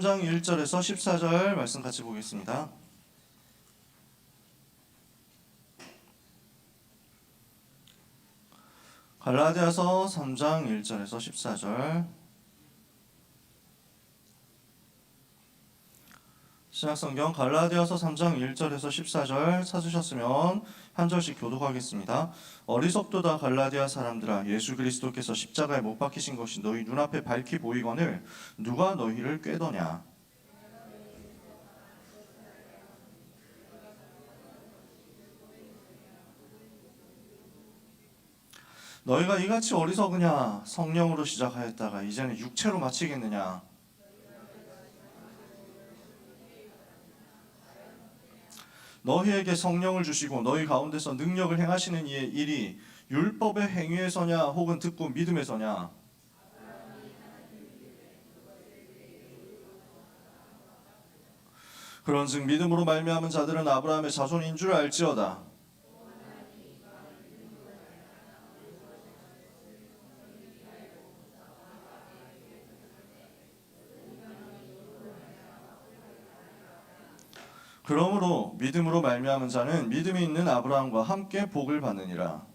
3장 1절에서 14절 말씀 같이 보겠습니다. 갈라디아서 3장 1절에서 14절. 신약성경 갈라디아서 3장 1절에서 14절 찾으셨으면 한 절씩 교독하겠습니다. 어리석도다 갈라디아 사람들아, 예수 그리스도께서 십자가에 못 박히신 것이 너희 눈앞에 밝히 보이거늘 누가 너희를 꾀더냐. 너희가 이같이 어리석으냐. 성령으로 시작하였다가 이제는 육체로 마치겠느냐. 너희에게 성령을 주시고 너희 가운데서 능력을 행하시는 이의 일이 율법의 행위에서냐 혹은 듣고 믿음에서냐. 그런즉 믿음으로 말미암은 자들은 아브라함의 자손인 줄 알지어다. 그러므로 믿음으로 말미암은 자는 믿음이 있는 아브라함과 함께 복을 받느니라.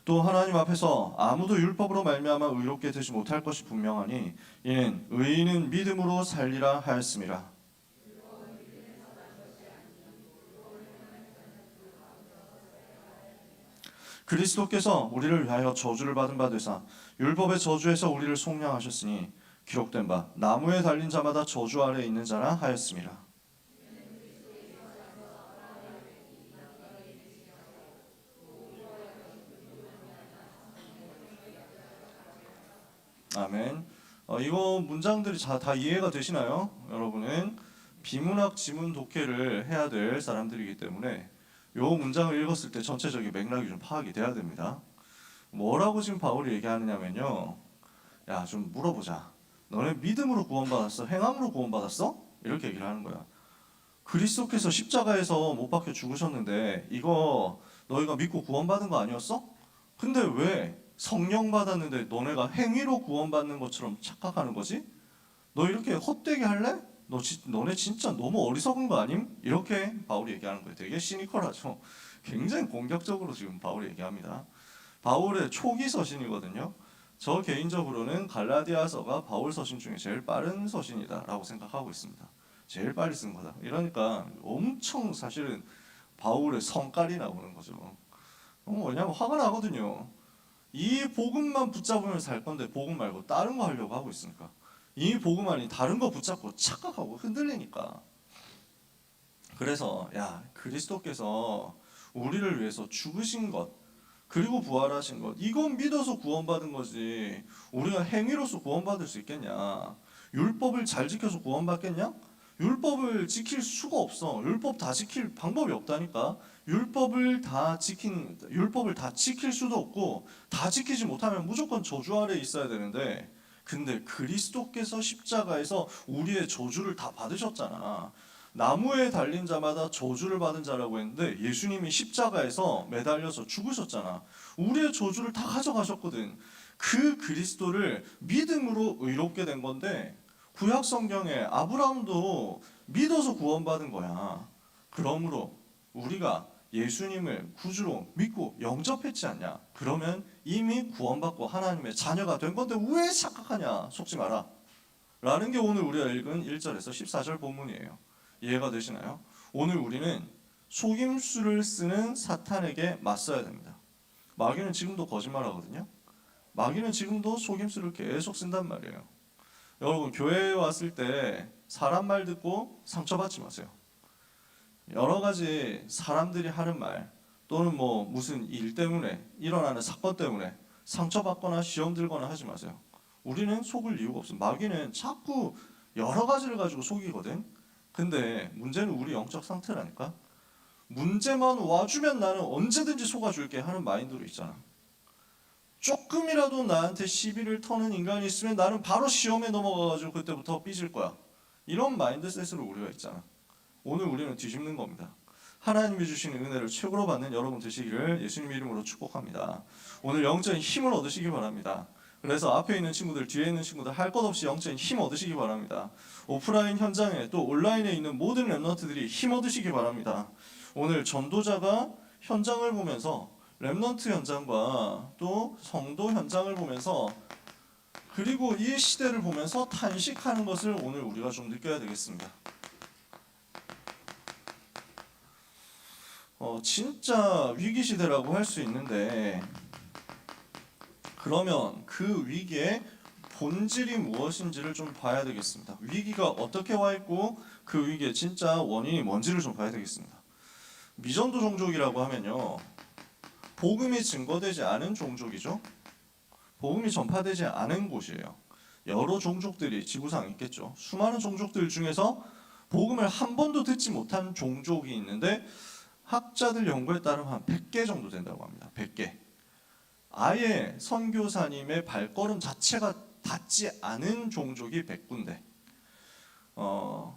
또 하나님 앞에서 아무도 율법으로 말미암아 의롭게 되지 못할 것이 분명하니 이는 의인은 믿음으로 살리라 하였음이라. 그리스도께서 우리를 위하여 저주를 받은 바 되사 율법의 저주에서 우리를 속량하셨으니 기록된 바 나무에 달린 자마다 저주 아래에 있는 자라 하였음이라. 아멘. 이거 문장들이 다 이해가 되시나요? 여러분은 비문학 지문 독해를 해야 될 사람들이기 때문에 요 문장을 읽었을 때 전체적인 맥락이 좀 파악이 돼야 됩니다. 뭐라고 지금 바울이 얘기하느냐면요, 야, 좀 물어보자. 너네 믿음으로 구원받았어? 행함으로 구원받았어? 이렇게 얘기를 하는 거야. 그리스도께서 십자가에서 못 박혀 죽으셨는데 이거 너희가 믿고 구원받은 거 아니었어? 근데 왜 성령 받았는데 너네가 행위로 구원받는 것처럼 착각하는 거지? 너 이렇게 헛되게 할래? 너네 진짜 너무 어리석은 거 아님? 이렇게 바울이 얘기하는 거예요. 되게 시니컬하죠. 굉장히 공격적으로 지금 바울이 얘기합니다. 바울의 초기 서신이거든요. 저 개인적으로는 갈라디아서가 바울 서신 중에 제일 빠른 서신이다라고 생각하고 있습니다. 제일 빨리 쓴 거다. 이러니까 엄청 사실은 바울의 성깔이 나오는 거죠. 왜냐면 화가 나거든요. 이 복음만 붙잡으면 살 건데 복음 말고 다른 거 하려고 하고 있으니까. 이 복음 아니 다른 거 붙잡고 착각하고 흔들리니까. 그래서 야, 그리스도께서 우리를 위해서 죽으신 것 그리고 부활하신 것 이건 믿어서 구원받은 거지 우리가 행위로서 구원받을 수 있겠냐. 율법을 잘 지켜서 구원받겠냐? 율법을 지킬 수가 없어. 율법 다 지킬 방법이 없다니까. 율법을 다 지킬 수도 없고 다 지키지 못하면 무조건 저주 아래 있어야 되는데 근데 그리스도께서 십자가에서 우리의 저주를 다 받으셨잖아. 나무에 달린 자마다 저주를 받은 자라고 했는데 예수님이 십자가에서 매달려서 죽으셨잖아. 우리의 저주를 다 가져가셨거든. 그 그리스도를 믿음으로 의롭게 된 건데 구약 성경에 아브라함도 믿어서 구원받은 거야. 그러므로 우리가 예수님을 구주로 믿고 영접했지 않냐? 그러면 이미 구원받고 하나님의 자녀가 된 건데 왜 착각하냐? 속지 마라. 라는 게 오늘 우리가 읽은 1절에서 14절 본문이에요. 이해가 되시나요? 오늘 우리는 속임수를 쓰는 사탄에게 맞서야 됩니다. 마귀는 지금도 거짓말하거든요. 마귀는 지금도 속임수를 계속 쓴단 말이에요. 여러분 교회에 왔을 때 사람 말 듣고 상처받지 마세요. 여러 가지 사람들이 하는 말 또는 뭐 무슨 일 때문에 일어나는 사건 때문에 상처받거나 시험 들거나 하지 마세요. 우리는 속을 이유가 없어요. 마귀는 자꾸 여러 가지를 가지고 속이거든. 근데 문제는 우리 영적 상태라니까. 문제만 와주면 나는 언제든지 속아줄게 하는 마인드로 있잖아. 조금이라도 나한테 시비를 터는 인간이 있으면 나는 바로 시험에 넘어가가지고 그때부터 삐질 거야. 이런 마인드셋으로 우리가 있잖아. 오늘 우리는 뒤집는 겁니다. 하나님이 주시는 은혜를 최고로 받는 여러분 되시기를 예수님 이름으로 축복합니다. 오늘 영적인 힘을 얻으시기 바랍니다. 그래서 앞에 있는 친구들, 뒤에 있는 친구들 할 것 없이 영적인 힘 얻으시기 바랍니다. 오프라인 현장에 또 온라인에 있는 모든 랩런트들이 힘 얻으시기 바랍니다. 오늘 전도자가 현장을 보면서 랩런트 현장과 또 성도 현장을 보면서 그리고 이 시대를 보면서 탄식하는 것을 오늘 우리가 좀 느껴야 되겠습니다. 진짜 위기 시대라고 할 수 있는데 그러면 그 위기의 본질이 무엇인지를 좀 봐야 되겠습니다. 위기가 어떻게 와 있고 그 위기의 진짜 원인이 뭔지를 좀 봐야 되겠습니다. 미전도 종족이라고 하면요, 복음이 증거되지 않은 종족이죠. 복음이 전파되지 않은 곳이에요. 여러 종족들이 지구상에 있겠죠. 수많은 종족들 중에서 복음을 한 번도 듣지 못한 종족이 있는데 학자들 연구에 따르면 한 100개 정도 된다고 합니다. 100개. 아예 선교사님의 발걸음 자체가 닿지 않은 종족이 100군데. 그럼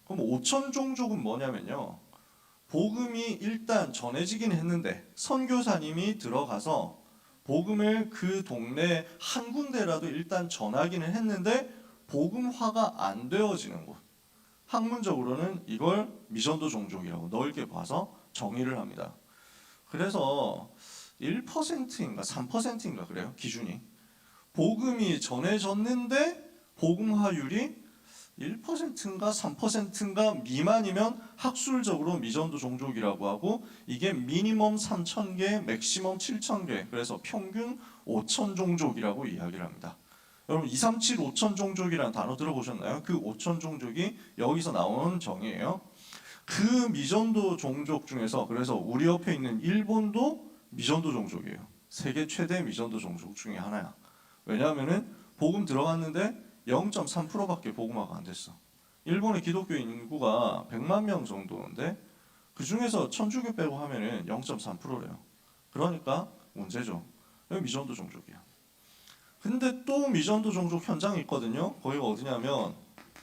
5천 종족은 뭐냐면요, 복음이 일단 전해지긴 했는데 선교사님이 들어가서 복음을 그 동네 한 군데라도 일단 전하기는 했는데 복음화가 안 되어지는 곳. 학문적으로는 이걸 미전도 종족이라고 넓게 봐서 정의를 합니다. 그래서 1%인가 3%인가 그래요, 기준이. 복음이 전해졌는데 복음화율이 1%인가 3%인가 미만이면 학술적으로 미전도 종족이라고 하고, 이게 미니멈 3,000개, 맥시멈 7,000개, 그래서 평균 5,000 종족이라고 이야기를 합니다. 여러분 237 5,000 종족이라는 단어 들어보셨나요? 그 5,000 종족이 여기서 나오는 정의예요. 그 미전도 종족 중에서 그래서 우리 옆에 있는 일본도 미전도 종족이에요. 세계 최대 미전도 종족 중에 하나야. 왜냐하면은 복음 들어갔는데 0.3%밖에 복음화가 안 됐어. 일본의 기독교 인구가 100만 명 정도인데 그 중에서 천주교 빼고 하면은 0.3%래요. 그러니까 문제죠. 여기 미전도 종족이야. 근데 또 미전도 종족 현장이 있거든요. 거기가 어디냐면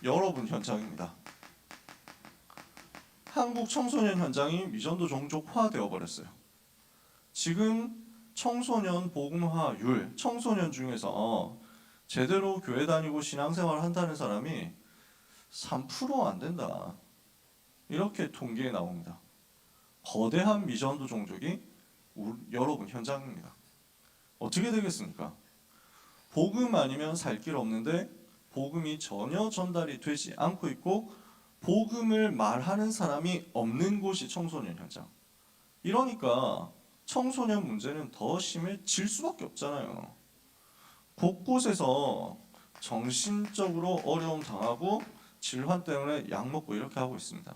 여러분 현장입니다. 한국 청소년 현장이 미전도 종족화 되어 버렸어요. 지금 청소년 복음화율, 청소년 중에서 제대로 교회 다니고 신앙생활 한다는 사람이 3%안 된다. 이렇게 통계에 나옵니다. 거대한 미전도 종족이 여러분 현장입니다. 어떻게 되겠습니까? 복음 아니면 살 길 없는데 복음이 전혀 전달이 되지 않고 있고 복음을 말하는 사람이 없는 곳이 청소년 현장. 이러니까 청소년 문제는 더 심해질 수밖에 없잖아요. 곳곳에서 정신적으로 어려움 당하고 질환 때문에 약 먹고 이렇게 하고 있습니다.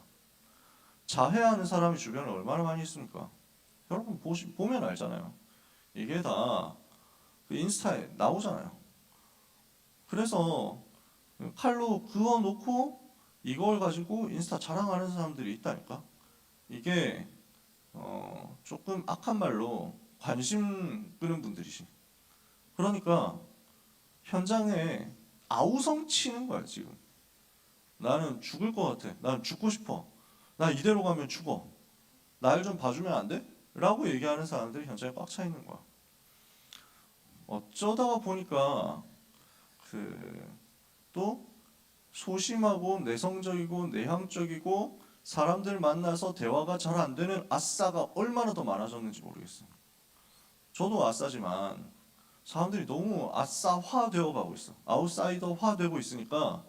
자해하는 사람이 주변에 얼마나 많이 있습니까? 여러분 보면 알잖아요. 이게 다 그 인스타에 나오잖아요. 그래서 칼로 그어놓고 이걸 가지고 인스타 자랑하는 사람들이 있다니까. 이게 조금 악한 말로 관심 끄는 분들이지. 그러니까 현장에 아우성 치는 거야 지금. 나는 죽을 것 같아. 나는 죽고 싶어. 나 이대로 가면 죽어. 날 좀 봐주면 안 돼? 라고 얘기하는 사람들이 현장에 꽉 차 있는 거야. 어쩌다가 보니까 또 소심하고 내성적이고 내향적이고 사람들 만나서 대화가 잘 안 되는 아싸가 얼마나 더 많아졌는지 모르겠어요. 저도 아싸지만 사람들이 너무 아싸화 되어 가고 있어. 아웃사이더화 되고 있으니까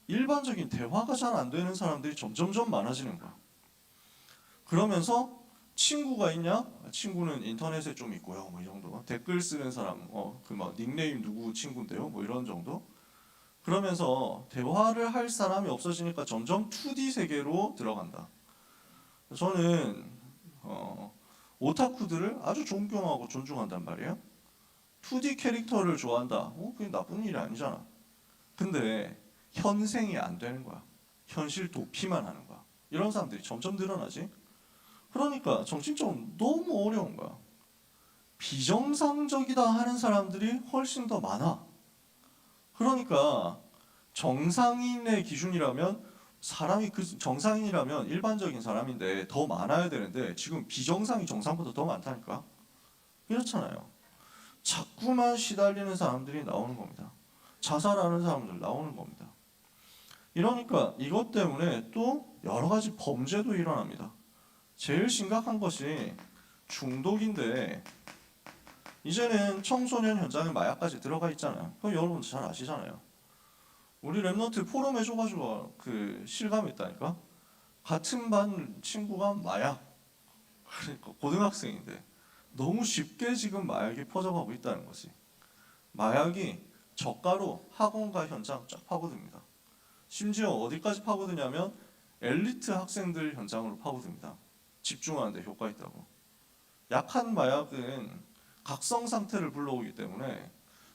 일반적인 대화가 잘 안 되는 사람들이 점점점 많아지는 거야. 그러면서 친구가 있냐? 친구는 인터넷에 좀 있고요. 뭐 이 정도. 댓글 쓰는 사람, 그 막 닉네임 누구 친구인데요. 뭐 이런 정도. 그러면서 대화를 할 사람이 없어지니까 점점 2D 세계로 들어간다. 저는 오타쿠들을 아주 존경하고 존중한단 말이에요. 2D 캐릭터를 좋아한다. 그게 나쁜 일이 아니잖아. 근데 현생이 안 되는 거야. 현실 도피만 하는 거야. 이런 사람들이 점점 늘어나지. 그러니까 정신적으로 너무 어려운 거야. 비정상적이다 하는 사람들이 훨씬 더 많아. 그러니까 정상인의 기준이라면 사람이 그 정상인이라면 일반적인 사람인데 더 많아야 되는데 지금 비정상이 정상보다 더 많다니까. 이렇잖아요. 자꾸만 시달리는 사람들이 나오는 겁니다. 자살하는 사람들 나오는 겁니다. 이러니까 이것 때문에 또 여러 가지 범죄도 일어납니다. 제일 심각한 것이 중독인데 이제는 청소년 현장에 마약까지 들어가 있잖아요. 그거 여러분 잘 아시잖아요. 우리 랩넌트 포럼 해줘가지고 그 실감했다니까. 같은 반 친구가 마약, 그러니까 고등학생인데 너무 쉽게 지금 마약이 퍼져가고 있다는 거지. 마약이 저가로 학원과 현장 쫙 파고듭니다. 심지어 어디까지 파고드냐면 엘리트 학생들 현장으로 파고듭니다. 집중하는데 효과 있다고. 약한 마약은 각성 상태를 불러오기 때문에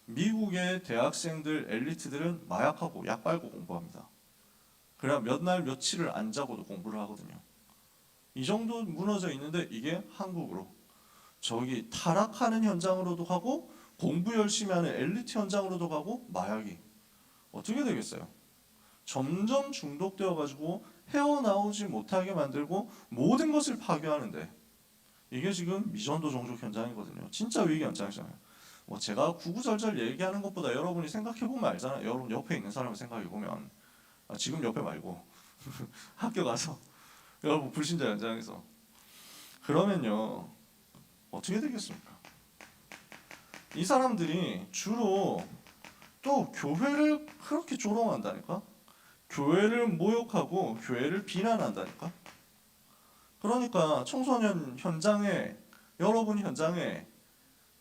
미국의 대학생들 엘리트들은 마약하고 약 빨고 공부합니다. 그래야 몇 날 며칠을 안 자고도 공부를 하거든요. 이 정도 무너져 있는데 이게 한국으로 저기 타락하는 현장으로도 가고 공부 열심히 하는 엘리트 현장으로도 가고 마약이 어떻게 되겠어요? 점점 중독되어 가지고 헤어나오지 못하게 만들고 모든 것을 파괴하는데 이게 지금 미전도 종족 현장이거든요. 진짜 위기 현장이잖아요. 뭐 제가 구구절절 얘기하는 것보다 여러분이 생각해보면 알잖아요. 여러분 옆에 있는 사람을 생각해보면 지금 옆에 말고 학교 가서 여러분 불신자 현장에서 그러면요 어떻게 되겠습니까? 이 사람들이 주로 또 교회를 그렇게 조롱한다니까? 교회를 모욕하고 교회를 비난한다니까? 그러니까 청소년 현장에 여러분 현장에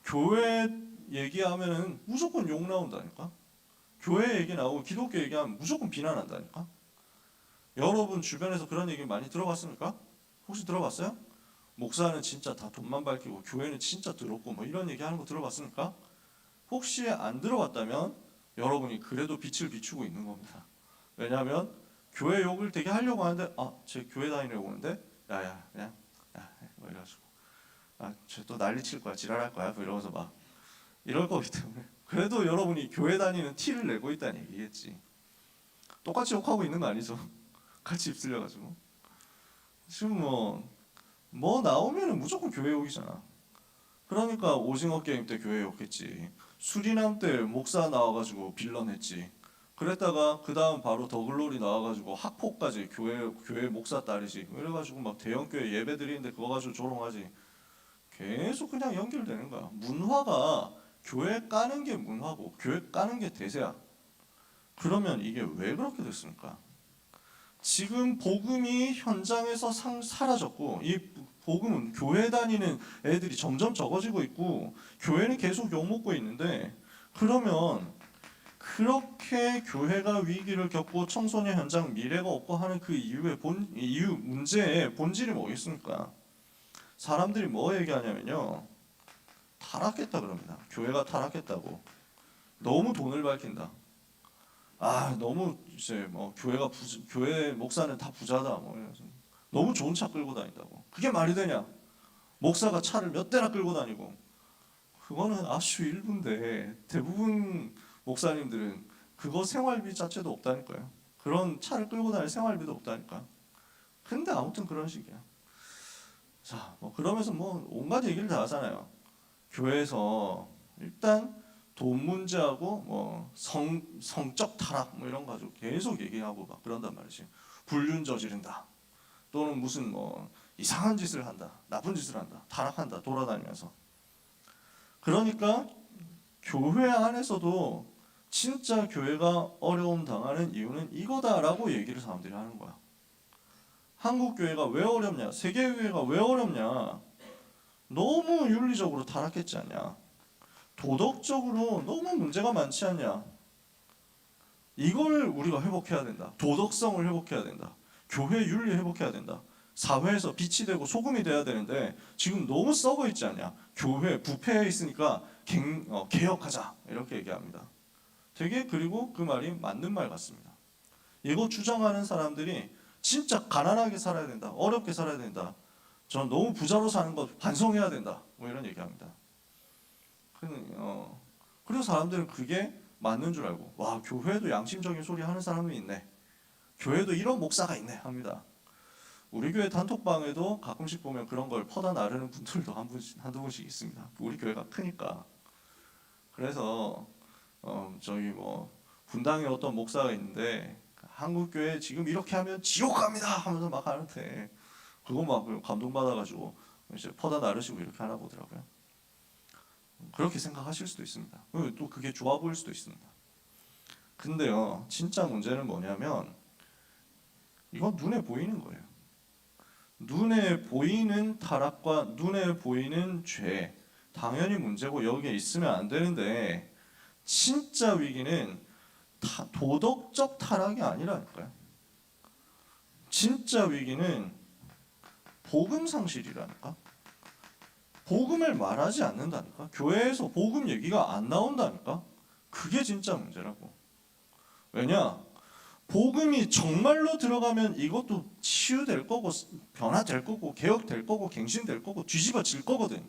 교회 얘기하면은 무조건 욕 나온다니까? 교회 얘기 나오고 기독교 얘기하면 무조건 비난한다니까? 여러분 주변에서 그런 얘기 많이 들어봤습니까? 혹시 들어봤어요? 목사는 진짜 다 돈만 밝히고 교회는 진짜 더럽고 뭐 이런 얘기 하는 거 들어봤습니까? 혹시 안 들어봤다면 여러분이 그래도 빛을 비추고 있는 겁니다. 왜냐하면 교회 욕을 되게 하려고 하는데 쟤 교회 다니려고 오는데 야야 그냥 뭐 이래가지고 쟤 또 난리 칠 거야 지랄할 거야 뭐 이러면서 막 이럴 거기 때문에 그래도 여러분이 교회 다니는 티를 내고 있다는 얘기겠지. 똑같이 욕하고 있는 거 아니죠? 같이 휩쓸려가지고 지금 뭐 나오면은 무조건 교회 욕이잖아. 그러니까 오징어 게임 때 교회 욕했지. 수리남 때 목사 나와가지고 빌런했지. 그랬다가 그 다음 바로 더글로리 나와가지고 학폭까지 교회 목사 딸이지. 이래가지고 막 대형 교회 예배 드리는데 그거 가지고 조롱하지. 계속 그냥 연결되는 거야. 문화가 교회 까는 게 문화고 교회 까는 게 대세야. 그러면 이게 왜 그렇게 됐습니까? 지금 복음이 현장에서 사라졌고 이 복음은 교회 다니는 애들이 점점 적어지고 있고 교회는 계속 욕먹고 있는데 그러면 그렇게 교회가 위기를 겪고 청소년 현장 미래가 없고 하는 그 이유 문제의 본질이 뭐겠습니까? 사람들이 뭐 얘기하냐면요. 타락했다 그럽니다. 교회가 타락했다고. 너무 돈을 밝힌다. 너무 이제 뭐 교회 목사는 다 부자다 뭐 이러면서 너무 좋은 차 끌고 다닌다고. 그게 말이 되냐? 목사가 차를 몇 대나 끌고 다니고 그거는 아주 일부인데 대부분 목사님들은 그거 생활비 자체도 없다니까요. 그런 차를 끌고 다닐 생활비도 없다니까. 근데 아무튼 그런 식이야. 자, 뭐 그러면서 뭐 온갖 얘기를 다 하잖아요. 교회에서 일단 돈 문제하고 뭐 성적 타락 뭐 이런 거 가지고 계속 얘기하고 막 그런단 말이지. 불륜 저지른다. 또는 무슨 뭐 이상한 짓을 한다. 나쁜 짓을 한다. 타락한다. 돌아다니면서. 그러니까 교회 안에서도 진짜 교회가 어려움 당하는 이유는 이거다라고 얘기를 사람들이 하는 거야. 한국 교회가 왜 어렵냐? 세계 교회가 왜 어렵냐? 너무 윤리적으로 타락했지 않냐? 도덕적으로 너무 문제가 많지 않냐? 이걸 우리가 회복해야 된다. 도덕성을 회복해야 된다. 교회 윤리 회복해야 된다. 사회에서 빛이 되고 소금이 돼야 되는데 지금 너무 썩어 있지 않냐? 교회 부패해 있으니까 개혁하자 이렇게 얘기합니다. 되게 그리고 그 말이 맞는 말 같습니다. 이거 주장하는 사람들이 진짜 가난하게 살아야 된다. 어렵게 살아야 된다. 전 너무 부자로 사는 것 반성해야 된다. 뭐 이런 얘기합니다. 그리고 사람들은 그게 맞는 줄 알고 와 교회도 양심적인 소리 하는 사람이 있네. 교회도 이런 목사가 있네 합니다. 우리 교회 단톡방에도 가끔씩 보면 그런 걸 퍼다 나르는 분들도 한두 분씩 있습니다. 우리 교회가 크니까. 그래서 저희 뭐 분당에 어떤 목사가 있는데 한국 교회 지금 이렇게 하면 지옥 갑니다 하면서 막 하는데 그거 막 감동받아가지고 이제 퍼다 나르시고 이렇게 하나 보더라고요. 그렇게 생각하실 수도 있습니다. 또 그게 좋아 보일 수도 있습니다. 근데요, 진짜 문제는 뭐냐면 이건 눈에 보이는 거예요. 눈에 보이는 타락과 눈에 보이는 죄, 당연히 문제고 여기에 있으면 안 되는데 진짜 위기는 도덕적 타락이 아니라니까요. 진짜 위기는 복음 상실이라니까. 복음을 말하지 않는다니까. 교회에서 복음 얘기가 안 나온다니까. 그게 진짜 문제라고. 왜냐? 복음이 정말로 들어가면 이것도 치유될 거고 변화될 거고 개혁될 거고 갱신될 거고 뒤집어질 거거든.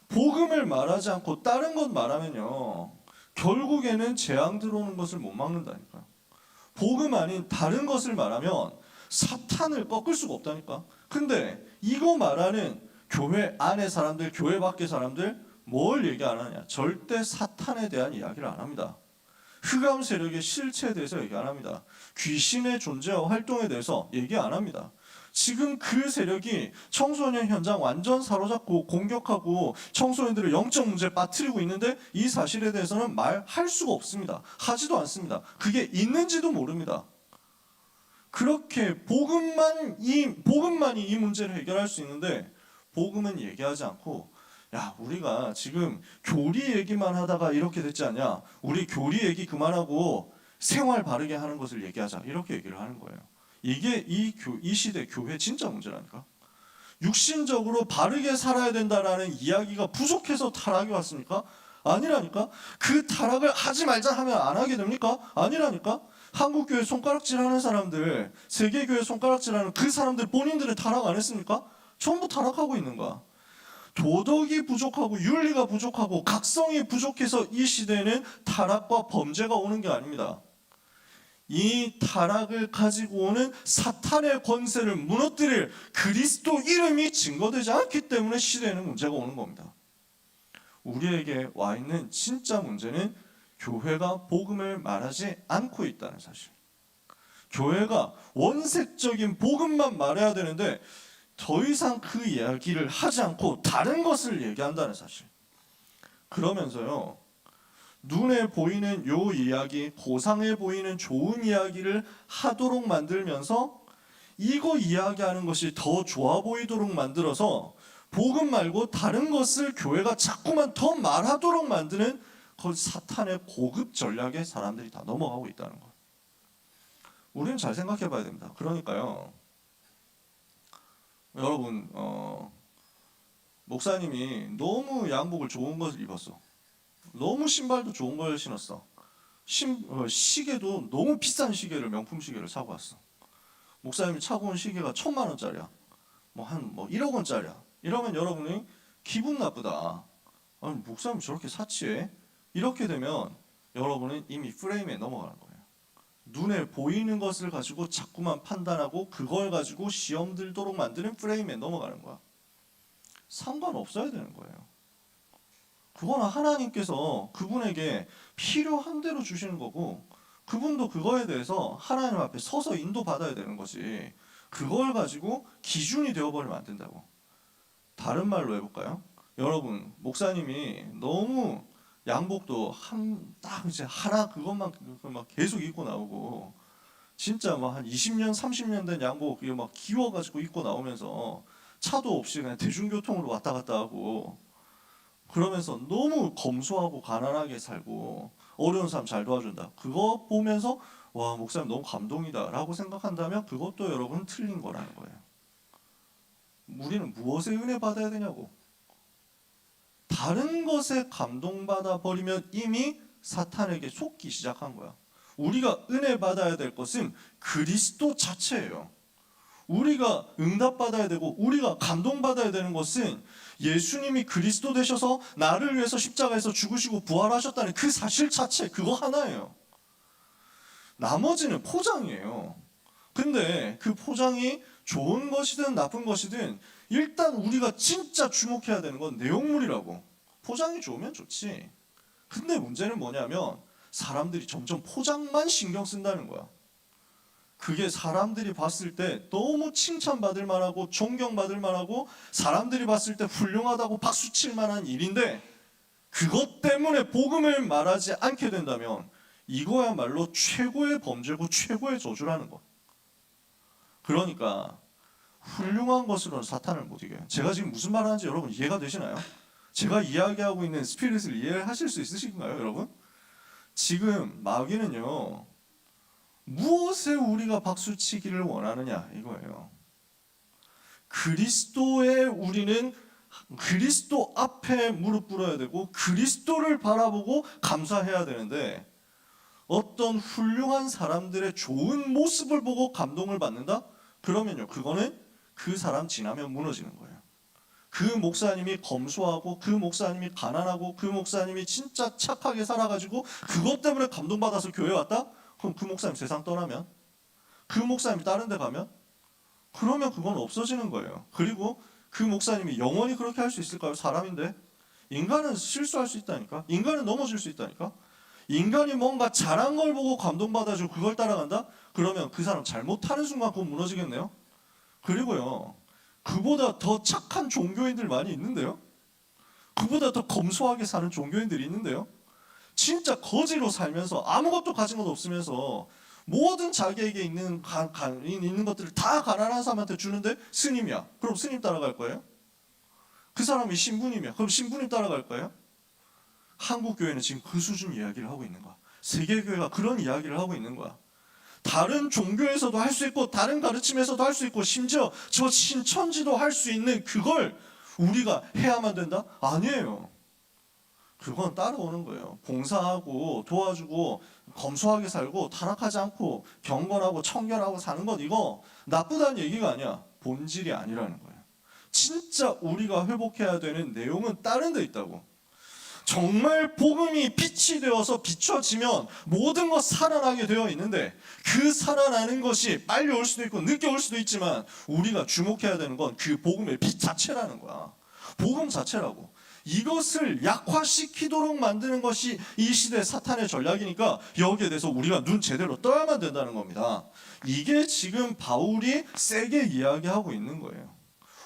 복음을 말하지 않고 다른 것 말하면요, 결국에는 재앙 들어오는 것을 못 막는다니까. 복음 아닌 다른 것을 말하면 사탄을 꺾을 수가 없다니까. 근데 이거 말하는 교회 안에 사람들, 교회 밖의 사람들 뭘 얘기 안 하냐? 절대 사탄에 대한 이야기를 안 합니다. 흑암 세력의 실체에 대해서 얘기 안 합니다. 귀신의 존재와 활동에 대해서 얘기 안 합니다. 지금 그 세력이 청소년 현장 완전 사로잡고 공격하고 청소년들을 영적 문제에 빠뜨리고 있는데 이 사실에 대해서는 말할 수가 없습니다. 하지도 않습니다. 그게 있는지도 모릅니다. 그렇게 복음만이 이 문제를 해결할 수 있는데 복음은 얘기하지 않고 야, 우리가 지금 교리 얘기만 하다가 이렇게 됐지 않냐? 우리 교리 얘기 그만하고 생활 바르게 하는 것을 얘기하자. 이렇게 얘기를 하는 거예요. 이게 이 시대 교회 진짜 문제라니까. 육신적으로 바르게 살아야 된다라는 이야기가 부족해서 타락이 왔습니까? 아니라니까. 그 타락을 하지 말자 하면 안 하게 됩니까? 아니라니까. 한국교회 손가락질하는 사람들, 세계교회 손가락질하는 그 사람들 본인들은 타락 안 했습니까? 전부 타락하고 있는 거야. 도덕이 부족하고 윤리가 부족하고 각성이 부족해서 이 시대에는 타락과 범죄가 오는 게 아닙니다. 이 타락을 가지고 오는 사탄의 권세를 무너뜨릴 그리스도 이름이 증거되지 않기 때문에 시대에는 문제가 오는 겁니다. 우리에게 와 있는 진짜 문제는 교회가 복음을 말하지 않고 있다는 사실. 교회가 원색적인 복음만 말해야 되는데 더 이상 그 이야기를 하지 않고 다른 것을 얘기한다는 사실. 그러면서요, 눈에 보이는 요 이야기, 고상해 보이는 좋은 이야기를 하도록 만들면서 이거 이야기하는 것이 더 좋아 보이도록 만들어서 복음 말고 다른 것을 교회가 자꾸만 더 말하도록 만드는 그 사탄의 고급 전략에 사람들이 다 넘어가고 있다는 거예요. 우리는 잘 생각해 봐야 됩니다. 그러니까요, 여러분, 목사님이 너무 양복을 좋은 것을 입었어. 너무 신발도 좋은 걸 신었어. 시계도 너무 비싼 시계를, 명품 시계를 사고 왔어. 목사님이 차고 온 시계가 1,000만 원짜리야. 뭐 1억 원짜리야. 이러면 여러분이 기분 나쁘다. 아니, 목사님이 저렇게 사치해? 이렇게 되면 여러분은 이미 프레임에 넘어가는 거예요. 눈에 보이는 것을 가지고 자꾸만 판단하고 그걸 가지고 시험 들도록 만드는 프레임에 넘어가는 거야. 상관없어야 되는 거예요. 그건 하나님께서 그분에게 필요한 대로 주시는 거고 그분도 그거에 대해서 하나님 앞에 서서 인도받아야 되는 거지. 그걸 가지고 기준이 되어버리면 안 된다고. 다른 말로 해볼까요? 여러분, 목사님이 너무 양복도 딱 이제 하나 그것만 막 계속 입고 나오고 진짜 막 한 20년, 30년 된 양복 그게 막 기워가지고 입고 나오면서 차도 없이 그냥 대중교통으로 왔다 갔다 하고 그러면서 너무 검소하고 가난하게 살고 어려운 사람 잘 도와준다. 그거 보면서 와, 목사님 너무 감동이다 라고 생각한다면 그것도 여러분 틀린 거라는 거예요. 우리는 무엇에 은혜 받아야 되냐고. 다른 것에 감동받아 버리면 이미 사탄에게 속기 시작한 거야. 우리가 은혜 받아야 될 것은 그리스도 자체예요. 우리가 응답받아야 되고 우리가 감동받아야 되는 것은 예수님이 그리스도 되셔서 나를 위해서 십자가에서 죽으시고 부활하셨다는 그 사실 자체, 그거 하나예요. 나머지는 포장이에요. 근데 그 포장이 좋은 것이든 나쁜 것이든 일단 우리가 진짜 주목해야 되는 건 내용물이라고. 포장이 좋으면 좋지. 근데 문제는 뭐냐면 사람들이 점점 포장만 신경 쓴다는 거야. 그게 사람들이 봤을 때 너무 칭찬받을 만하고 존경받을 만하고 사람들이 봤을 때 훌륭하다고 박수칠 만한 일인데 그것 때문에 복음을 말하지 않게 된다면 이거야말로 최고의 범죄고 최고의 저주라는 거. 그러니까 훌륭한 것으로는 사탄을 못 이겨요. 제가 지금 무슨 말 하는지 여러분 이해가 되시나요? 제가 이야기하고 있는 스피릿을 이해하실 수 있으신가요, 여러분? 지금 마귀는요, 무엇에 우리가 박수치기를 원하느냐 이거예요. 그리스도에 우리는 그리스도 앞에 무릎 꿇어야 되고 그리스도를 바라보고 감사해야 되는데 어떤 훌륭한 사람들의 좋은 모습을 보고 감동을 받는다? 그러면요, 그거는 그 사람 지나면 무너지는 거예요. 그 목사님이 검소하고 그 목사님이 가난하고 그 목사님이 진짜 착하게 살아가지고 그것 때문에 감동받아서 교회 왔다? 그럼 그 목사님 세상 떠나면? 그 목사님이 다른 데 가면? 그러면 그건 없어지는 거예요. 그리고 그 목사님이 영원히 그렇게 할 수 있을까요? 사람인데. 인간은 실수할 수 있다니까. 인간은 넘어질 수 있다니까. 인간이 뭔가 잘한 걸 보고 감동받아주고 그걸 따라간다? 그러면 그 사람 잘못하는 순간 그건 무너지겠네요. 그리고요, 그보다 더 착한 종교인들 많이 있는데요. 그보다 더 검소하게 사는 종교인들이 있는데요. 진짜 거지로 살면서 아무것도 가진 것 없으면서 모든 자기에게 있는 있는 것들을 다 가난한 사람한테 주는데 스님이야. 그럼 스님 따라갈 거예요? 그 사람이 신부님이야. 그럼 신부님 따라갈 거예요? 한국 교회는 지금 그 수준 이야기를 하고 있는 거야. 세계 교회가 그런 이야기를 하고 있는 거야. 다른 종교에서도 할 수 있고 다른 가르침에서도 할 수 있고 심지어 저 신천지도 할 수 있는 그걸 우리가 해야만 된다? 아니에요. 그건 따라오는 거예요. 봉사하고 도와주고 검소하게 살고 타락하지 않고 경건하고 청결하고 사는 것 이거 나쁘다는 얘기가 아니야. 본질이 아니라는 거예요. 진짜 우리가 회복해야 되는 내용은 다른 데 있다고. 정말 복음이 빛이 되어서 비춰지면 모든 것 살아나게 되어 있는데 그 살아나는 것이 빨리 올 수도 있고 늦게 올 수도 있지만 우리가 주목해야 되는 건 그 복음의 빛 자체라는 거야. 복음 자체라고. 이것을 약화시키도록 만드는 것이 이 시대 사탄의 전략이니까 여기에 대해서 우리가 눈 제대로 떠야만 된다는 겁니다. 이게 지금 바울이 세게 이야기하고 있는 거예요.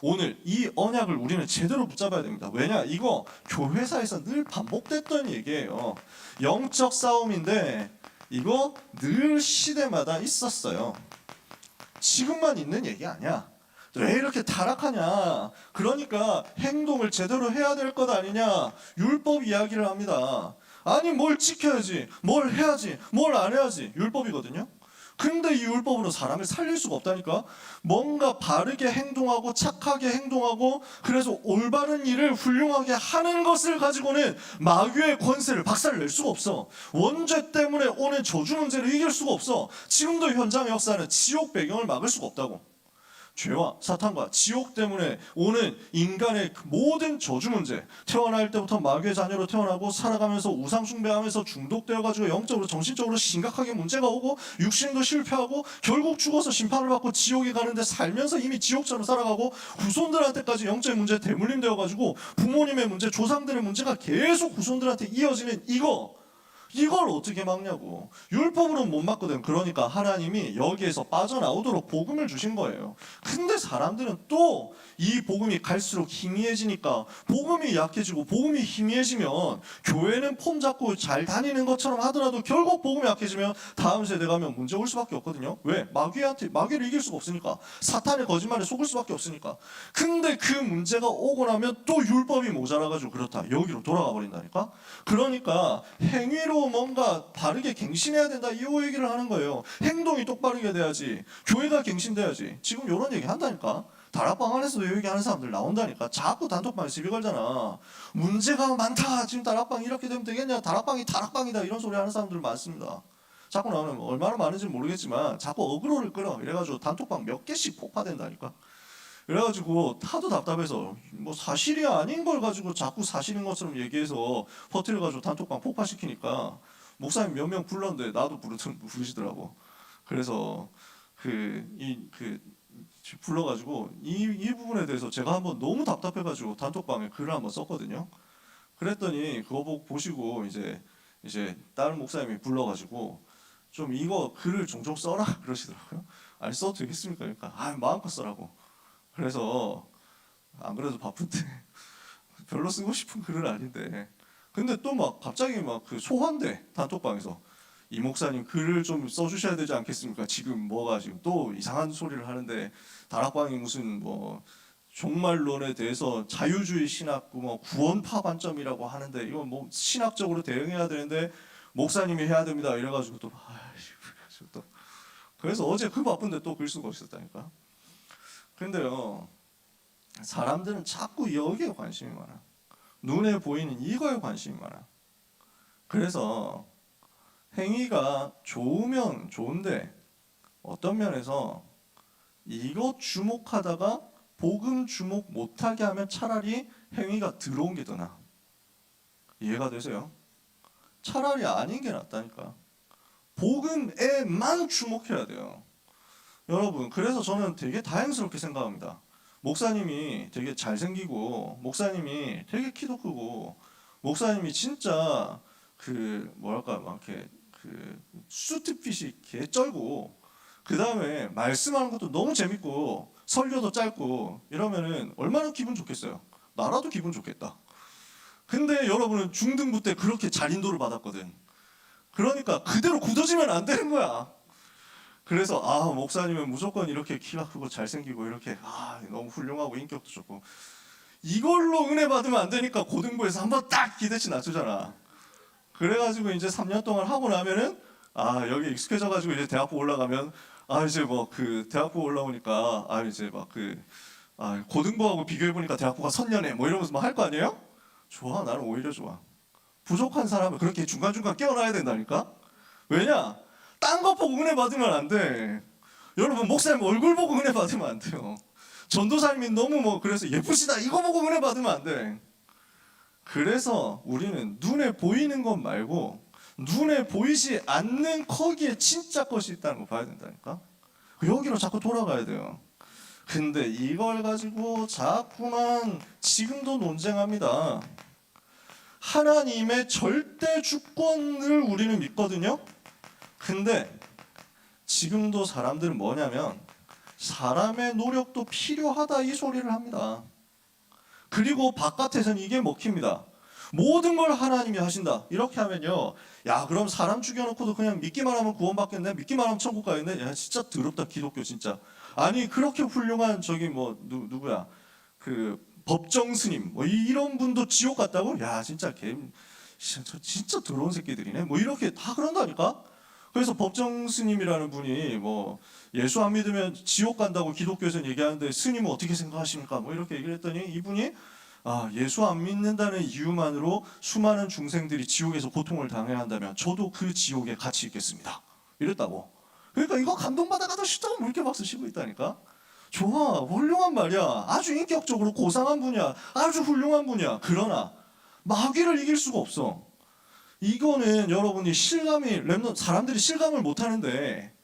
오늘 이 언약을 우리는 제대로 붙잡아야 됩니다. 왜냐? 이거 교회사에서 늘 반복됐던 얘기예요. 영적 싸움인데 이거 늘 시대마다 있었어요. 지금만 있는 얘기 아니야. 왜 이렇게 타락하냐? 그러니까 행동을 제대로 해야 될 것 아니냐? 율법 이야기를 합니다. 아니 뭘 지켜야지, 뭘 해야지, 뭘 안 해야지 율법이거든요. 근데 이 율법으로 사람을 살릴 수가 없다니까. 뭔가 바르게 행동하고 착하게 행동하고 그래서 올바른 일을 훌륭하게 하는 것을 가지고는 마귀의 권세를 박살낼 수가 없어. 원죄 때문에 오는 저주 문제를 이길 수가 없어. 지금도 현장 역사는 지옥 배경을 막을 수가 없다고. 죄와 사탄과 지옥 때문에 오는 인간의 모든 저주 문제, 태어날 때부터 마귀의 자녀로 태어나고 살아가면서 우상 숭배하면서 중독되어가지고 영적으로 정신적으로 심각하게 문제가 오고 육신도 실패하고 결국 죽어서 심판을 받고 지옥에 가는데 살면서 이미 지옥처럼 살아가고 후손들한테까지 영적인 문제에 대물림 되어가지고 부모님의 문제, 조상들의 문제가 계속 후손들한테 이어지는 이걸 어떻게 막냐고. 율법으로는 못 막거든. 그러니까 하나님이 여기에서 빠져나오도록 복음을 주신 거예요. 근데 사람들은 또 이 복음이 갈수록 희미해지니까 복음이 약해지고 복음이 희미해지면 교회는 폼 잡고 잘 다니는 것처럼 하더라도 결국 복음이 약해지면 다음 세대 가면 문제 올 수밖에 없거든요. 왜? 마귀를 이길 수가 없으니까. 사탄의 거짓말에 속을 수밖에 없으니까. 근데 그 문제가 오고 나면 또 율법이 모자라가지고 그렇다. 여기로 돌아가 버린다니까. 그러니까 행위로 뭔가 다르게 갱신해야 된다 이 얘기를 하는 거예요. 행동이 똑바르게 돼야지. 교회가 갱신돼야지. 지금 이런 얘기 한다니까. 다락방 안에서도 이 얘기하는 사람들 나온다니까. 자꾸 단톡방에 시비 걸잖아. 문제가 많다. 지금 다락방이 이렇게 되면 되겠냐. 다락방이 다락방이다. 이런 소리 하는 사람들 많습니다. 자꾸 나오면 얼마나 많은지 모르겠지만 자꾸 어그로를 끌어. 이래가지고 단톡방 몇 개씩 폭파된다니까. 그래가지고 하도 답답해서 뭐 사실이 아닌 걸 가지고 자꾸 사실인 것처럼 얘기해서 퍼뜨려가지고 단톡방 폭파시키니까 목사님 몇 명 불렀는데 나도 부르시더라고. 그래서 불러가지고 이 부분에 대해서 제가 한번 너무 답답해가지고 단톡방에 글을 한번 썼거든요. 그랬더니 그거 보시고 이제 다른 목사님이 불러가지고 좀 이거 글을 종종 써라 그러시더라고요. 아니 써도 되겠습니까? 그러니까 마음껏 써라고. 그래서 안 그래도 바쁜데 별로 쓰고 싶은 글은 아닌데 근데 또 막 갑자기 막 그 소환돼 단톡방에서 이 목사님 글을 좀 써주셔야 되지 않겠습니까? 지금 뭐가 지금 또 이상한 소리를 하는데 다락방이 무슨 뭐 종말론에 대해서 자유주의 신학 뭐 구원파 관점이라고 하는데 이건 뭐 신학적으로 대응해야 되는데 목사님이 해야 됩니다. 이래가지고 또 그래서 어제 그 바쁜데 또 글 쓰고 있었다니까. 근데요 사람들은 자꾸 여기에 관심이 많아. 눈에 보이는 이거에 관심이 많아. 그래서 행위가 좋으면 좋은데 어떤 면에서 이것 주목하다가 복음 주목 못하게 하면 차라리 행위가 들어온 게 더 나아. 이해가 되세요? 차라리 아닌 게 낫다니까. 복음에만 주목해야 돼요. 여러분 그래서 저는 되게 다행스럽게 생각합니다. 목사님이 되게 잘생기고 목사님이 되게 키도 크고 목사님이 진짜 뭐랄까 막 이렇게 수트핏이 개쩔고 그 다음에 말씀하는 것도 너무 재밌고 설교도 짧고 이러면은 얼마나 기분 좋겠어요. 나라도 기분 좋겠다. 근데 여러분은 중등부 때 그렇게 잘 인도를 받았거든. 그러니까 그대로 굳어지면 안 되는 거야. 그래서 목사님은 무조건 이렇게 키가 크고 잘생기고 이렇게 너무 훌륭하고 인격도 좋고 이걸로 은혜 받으면 안 되니까 고등부에서 한번 딱 기대치 낮추잖아. 그래가지고 이제 3년 동안 하고 나면은 여기 익숙해져가지고 이제 대학부 올라가면 이제 뭐 대학부 올라오니까 이제 막 고등부하고 비교해보니까 대학부가 선녀네 뭐 이러면서 막 할 거 아니에요? 좋아. 나는 오히려 좋아. 부족한 사람은 그렇게 중간중간 깨어나야 된다니까. 왜냐? 딴 거 보고 은혜 받으면 안 돼. 여러분 목사님 얼굴 보고 은혜 받으면 안 돼요. 전도사님이 너무 그래서 예쁘시다 이거 보고 은혜 받으면 안 돼. 그래서 우리는 눈에 보이는 것 말고 눈에 보이지 않는 거기에 진짜 것이 있다는 거 봐야 된다니까. 여기로 자꾸 돌아가야 돼요. 근데 이걸 가지고 자꾸만 지금도 논쟁합니다. 하나님의 절대 주권을 우리는 믿거든요. 근데 지금도 사람들은 뭐냐면 사람의 노력도 필요하다 이 소리를 합니다. 그리고 바깥에서는 이게 먹힙니다. 모든 걸 하나님이 하신다. 이렇게 하면요. 야 그럼 사람 죽여놓고도 그냥 믿기만 하면 구원받겠네. 믿기만 하면 천국 가겠네. 야 진짜 더럽다 기독교 진짜. 아니 그렇게 훌륭한 누구야 법정 스님 이런 분도 지옥 갔다고? 야 진짜 진짜 더러운 새끼들이네. 이렇게 다 그런다니까. 그래서 법정 스님이라는 분이 예수 안 믿으면 지옥 간다고 기독교에서는 얘기하는데 스님은 어떻게 생각하십니까? 이렇게 얘기를 했더니 이분이 예수 안 믿는다는 이유만으로 수많은 중생들이 지옥에서 고통을 당해야 한다면 저도 그 지옥에 같이 있겠습니다. 이랬다고. 그러니까 이거 감동받아가도 시점 이렇게 박수 치고 있다니까. 좋아, 훌륭한 말이야. 아주 인격적으로 고상한 분이야. 아주 훌륭한 분이야. 그러나 마귀를 이길 수가 없어. 이거는 여러분이 사람들이 실감을 못하는데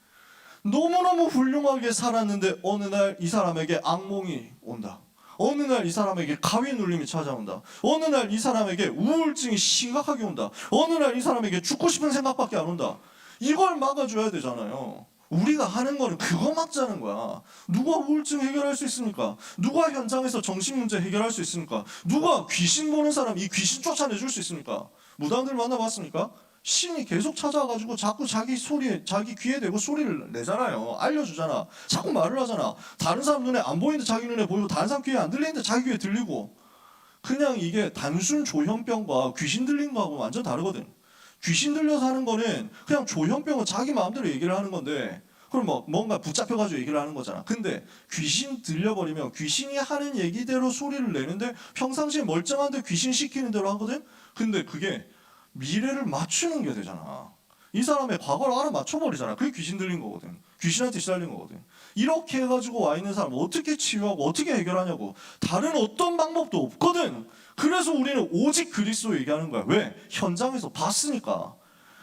너무너무 훌륭하게 살았는데 어느 날 이 사람에게 악몽이 온다. 어느 날 이 사람에게 가위 눌림이 찾아온다. 어느 날 이 사람에게 우울증이 심각하게 온다. 어느 날 이 사람에게 죽고 싶은 생각밖에 안 온다. 이걸 막아줘야 되잖아요. 우리가 하는 거는 그거 막자는 거야. 누가 우울증 해결할 수 있습니까? 누가 현장에서 정신문제 해결할 수 있습니까? 누가 귀신 보는 사람 이 귀신 쫓아내줄 수 있습니까? 무당들 만나봤습니까? 신이 계속 찾아와가지고 자꾸 자기 귀에 대고 소리를 내잖아요. 알려주잖아. 자꾸 말을 하잖아. 다른 사람 눈에 안 보이는데 자기 눈에 보이고 다른 사람 귀에 안 들리는데 자기 귀에 들리고. 그냥 이게 단순 조현병과 귀신 들린 거하고 완전 다르거든. 귀신 들려서 하는 거는 그냥 조현병은 자기 마음대로 얘기를 하는 건데 그럼 뭔가 붙잡혀가지고 얘기를 하는 거잖아. 근데 귀신 들려버리면 귀신이 하는 얘기대로 소리를 내는데 평상시에 멀쩡한데 귀신 시키는 대로 하거든. 근데 그게 미래를 맞추는 게 되잖아. 이 사람의 과거를 알아맞혀버리잖아. 그게 귀신 들린 거거든. 귀신한테 시달린 거거든. 이렇게 해가지고 와 있는 사람 어떻게 치유하고 어떻게 해결하냐고. 다른 어떤 방법도 없거든. 그래서 우리는 오직 그리스도 얘기하는 거야. 왜? 현장에서 봤으니까.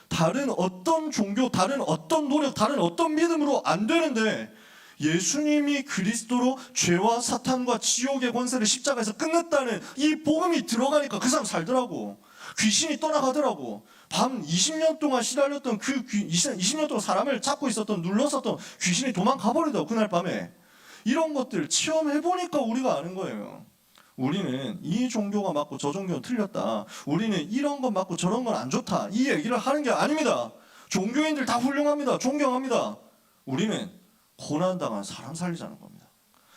다른 어떤 종교, 다른 어떤 노력, 다른 어떤 믿음으로 안 되는데 예수님이 그리스도로 죄와 사탄과 지옥의 권세를 십자가에서 끝냈다는 이 복음이 들어가니까 그 사람 살더라고. 귀신이 떠나가더라고. 밤 20년 동안 시달렸던 20년 동안 사람을 잡고 있었던, 눌렀었던 귀신이 도망가 버리더라고, 그날 밤에. 이런 것들 체험해보니까 우리가 아는 거예요. 우리는 이 종교가 맞고 저 종교는 틀렸다, 우리는 이런 건 맞고 저런 건 안 좋다, 이 얘기를 하는 게 아닙니다. 종교인들 다 훌륭합니다. 존경합니다. 우리는 고난당한 사람 살리자는 겁니다.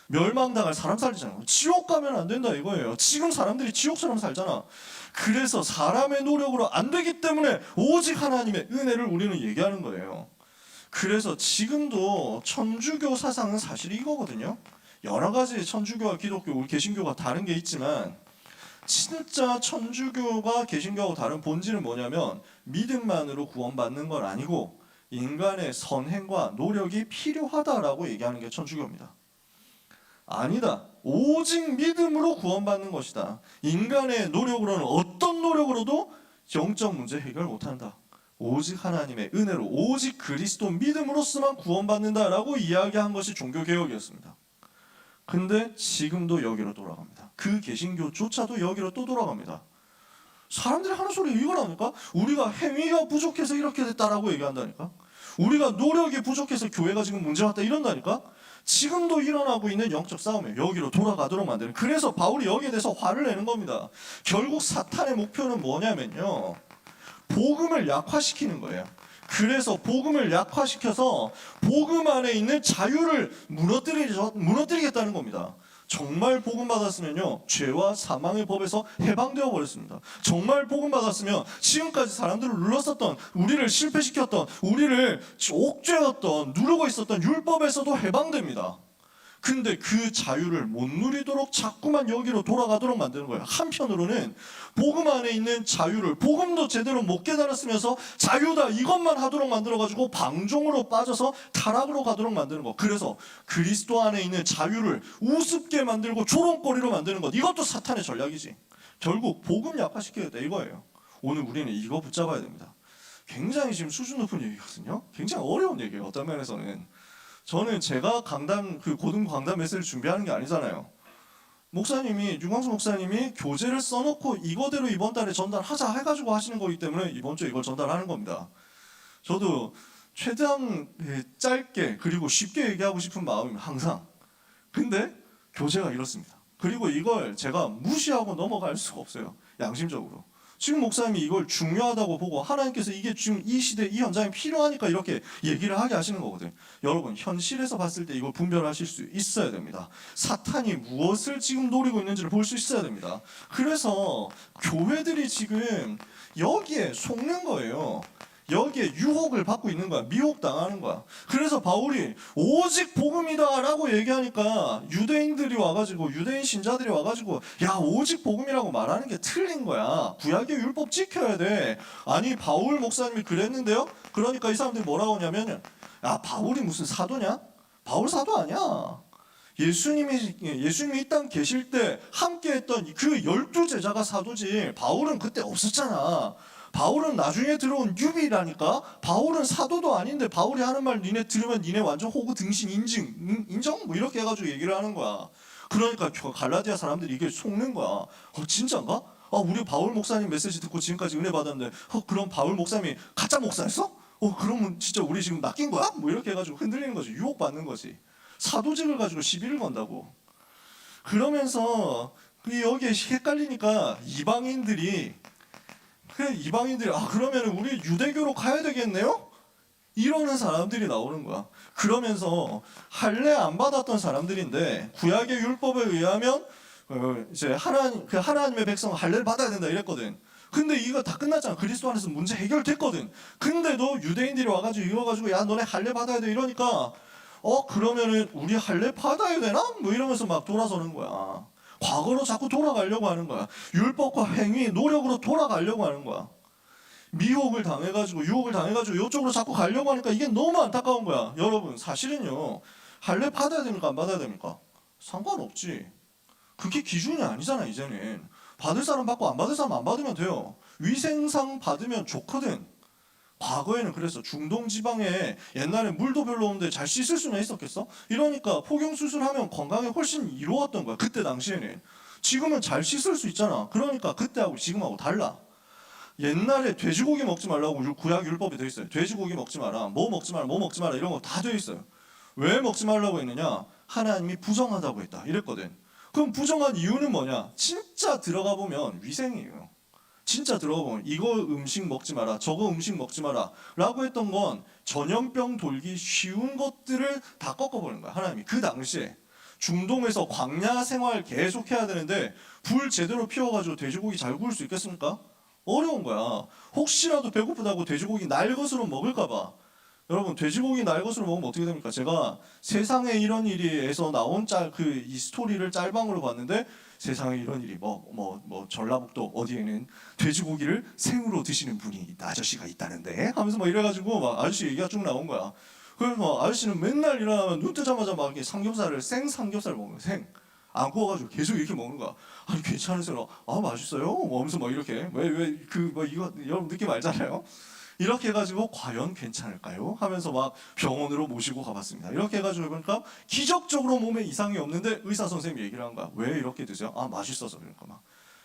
멸망당할 사람 살리자는 겁니다. 지옥 가면 안 된다 이거예요. 지금 사람들이 지옥처럼 살잖아. 그래서 사람의 노력으로 안 되기 때문에 오직 하나님의 은혜를 우리는 얘기하는 거예요. 그래서 지금도 천주교 사상은 사실 이거거든요. 여러 가지 천주교와 기독교, 우리 개신교가 다른 게 있지만 진짜 천주교가 개신교하고 다른 본질은 뭐냐면 믿음만으로 구원받는 건 아니고 인간의 선행과 노력이 필요하다라고 얘기하는 게 천주교입니다. 아니다. 오직 믿음으로 구원받는 것이다. 인간의 노력으로는 어떤 노력으로도 영적 문제 해결 못한다. 오직 하나님의 은혜로, 오직 그리스도 믿음으로서만 구원받는다라고 이야기한 것이 종교개혁이었습니다. 근데 지금도 여기로 돌아갑니다. 그 개신교조차도 여기로 또 돌아갑니다. 사람들이 하는 소리 이거라니까? 우리가 행위가 부족해서 이렇게 됐다라고 얘기한다니까? 우리가 노력이 부족해서 교회가 지금 문제 왔다 이런다니까? 지금도 일어나고 있는 영적 싸움에 여기로 돌아가도록 만드는, 그래서 바울이 여기에 대해서 화를 내는 겁니다. 결국 사탄의 목표는 뭐냐면요, 복음을 약화시키는 거예요. 그래서 복음을 약화시켜서 복음 안에 있는 자유를 무너뜨리겠다는 겁니다. 정말 복음 받았으면요, 죄와 사망의 법에서 해방되어 버렸습니다. 정말 복음 받았으면 지금까지 사람들을 눌렀었던, 우리를 실패시켰던, 우리를 옥죄었던, 누르고 있었던 율법에서도 해방됩니다. 근데 그 자유를 못 누리도록 자꾸만 여기로 돌아가도록 만드는 거예요. 한편으로는 복음 안에 있는 자유를, 복음도 제대로 못 깨달았으면서 자유다 이것만 하도록 만들어가지고 방종으로 빠져서 타락으로 가도록 만드는 거. 그래서 그리스도 안에 있는 자유를 우습게 만들고 조롱거리로 만드는 것, 이것도 사탄의 전략이지. 결국 복음 약화시켜야 돼 이거예요. 오늘 우리는 이거 붙잡아야 됩니다. 굉장히 지금 수준 높은 얘기거든요. 굉장히 어려운 얘기예요. 어떤 면에서는. 저는 제가 고등 강단 메시지를 준비하는 게 아니잖아요. 유광수 목사님이 교재를 써놓고 이거대로 이번 달에 전달하자 해가지고 하시는 거기 때문에 이번 주에 이걸 전달하는 겁니다. 저도 최대한 짧게 그리고 쉽게 얘기하고 싶은 마음입니다. 항상. 근데 교재가 이렇습니다. 그리고 이걸 제가 무시하고 넘어갈 수가 없어요. 양심적으로. 지금 목사님이 이걸 중요하다고 보고 하나님께서 이게 지금 이 시대 이 현장에 필요하니까 이렇게 얘기를 하게 하시는 거거든요. 여러분, 현실에서 봤을 때 이걸 분별하실 수 있어야 됩니다. 사탄이 무엇을 지금 노리고 있는지를 볼 수 있어야 됩니다. 그래서 교회들이 지금 여기에 속는 거예요. 여기에 유혹을 받고 있는 거야. 미혹당하는 거야. 그래서 바울이 오직 복음이다 라고 얘기하니까 유대인들이 와가지고, 유대인 신자들이 와가지고, 야, 오직 복음이라고 말하는 게 틀린 거야. 구약의 율법 지켜야 돼. 아니, 바울 목사님이 그랬는데요? 그러니까 이 사람들이 뭐라고 하냐면, 야, 바울이 무슨 사도냐? 바울 사도 아니야. 예수님이 이 땅 계실 때 함께 했던 그 12제자가 사도지. 바울은 그때 없었잖아. 바울은 나중에 들어온 유비라니까. 바울은 사도도 아닌데 바울이 하는 말 니네 들으면 니네 완전 호구 등신 인정? 뭐 이렇게 해가지고 얘기를 하는 거야. 그러니까 갈라디아 사람들이 이게 속는 거야. 진짜인가? 우리 바울 목사님 메시지 듣고 지금까지 은혜 받았는데 그럼 바울 목사님이 가짜 목사였어? 그러면 진짜 우리 지금 낚인 거야? 뭐 이렇게 해가지고 흔들리는 거지. 유혹받는 거지. 사도직을 가지고 시비를 건다고. 그러면서 여기에 헷갈리니까 이방인들이 그러면 우리 유대교로 가야 되겠네요? 이러는 사람들이 나오는 거야. 그러면서 할례 안 받았던 사람들인데 구약의 율법에 의하면 이제 하나님의 백성 할례를 받아야 된다 이랬거든. 근데 이거 다 끝났잖아. 그리스도 안에서 문제 해결됐거든. 근데도 유대인들이 와가지고 이거 가지고 야 너네 할례 받아야 돼 이러니까 그러면은 우리 할례 받아야 되나? 뭐 이러면서 막 돌아서는 거야. 과거로 자꾸 돌아가려고 하는 거야. 율법과 행위, 노력으로 돌아가려고 하는 거야. 미혹을 당해가지고 유혹을 당해가지고 이쪽으로 자꾸 가려고 하니까 이게 너무 안타까운 거야. 여러분, 사실은요, 할례 받아야 됩니까 안 받아야 됩니까? 상관없지. 그게 기준이 아니잖아. 이제는 받을 사람 받고 안 받을 사람 안 받으면 돼요. 위생상 받으면 좋거든. 과거에는 그래서 중동 지방에 옛날에 물도 별로 없는데 잘 씻을 수는 있었겠어? 이러니까 포경 수술하면 건강에 훨씬 이로웠던 거야. 그때 당시에는. 지금은 잘 씻을 수 있잖아. 그러니까 그때하고 지금하고 달라. 옛날에 돼지고기 먹지 말라고 구약 율법이 돼 있어요. 돼지고기 먹지 마라, 뭐 먹지 마라, 뭐 먹지 마라 이런 거 다 돼 있어요. 왜 먹지 말라고 했느냐? 하나님이 부정하다고 했다 이랬거든. 그럼 부정한 이유는 뭐냐? 진짜 들어가 보면 위생이에요. 진짜 들어가 보면 이거 음식 먹지 마라, 저거 음식 먹지 마라 라고 했던 건 전염병 돌기 쉬운 것들을 다 꺾어버리는 거야. 하나님이 그 당시에 중동에서 광야 생활 계속 해야 되는데 불 제대로 피워가지고 돼지고기 잘 구울 수 있겠습니까? 어려운 거야. 혹시라도 배고프다고 돼지고기 날 것으로 먹을까봐. 여러분 돼지고기 날 것으로 먹으면 어떻게 됩니까? 제가 세상에 이런 일이에서 나온 이 스토리를 짤방으로 봤는데 세상에 이런 일이 전라북도 어디에는 돼지고기를 생으로 드시는 분이 아저씨가 있다는데 하면서 막 이래가지고 막 아저씨 얘기가 쭉 나온 거야. 그래서 막 아저씨는 맨날 일어나면 눈 뜨자마자 막 이렇게 생 삼겹살 먹는 거야. 생. 안 구워가지고 계속 이렇게 먹는 거야. 아니 괜찮으세요? 아 맛있어요? 하면서 막 이렇게 이거 여러분 느낌 알잖아요. 이렇게 해가지고 과연 괜찮을까요? 하면서 막 병원으로 모시고 가봤습니다. 이렇게 해가지고 보니까 기적적으로 몸에 이상이 없는데 의사 선생님이 얘기를 한 거야. 왜 이렇게 드세요? 아 맛있어서. 그러니까 막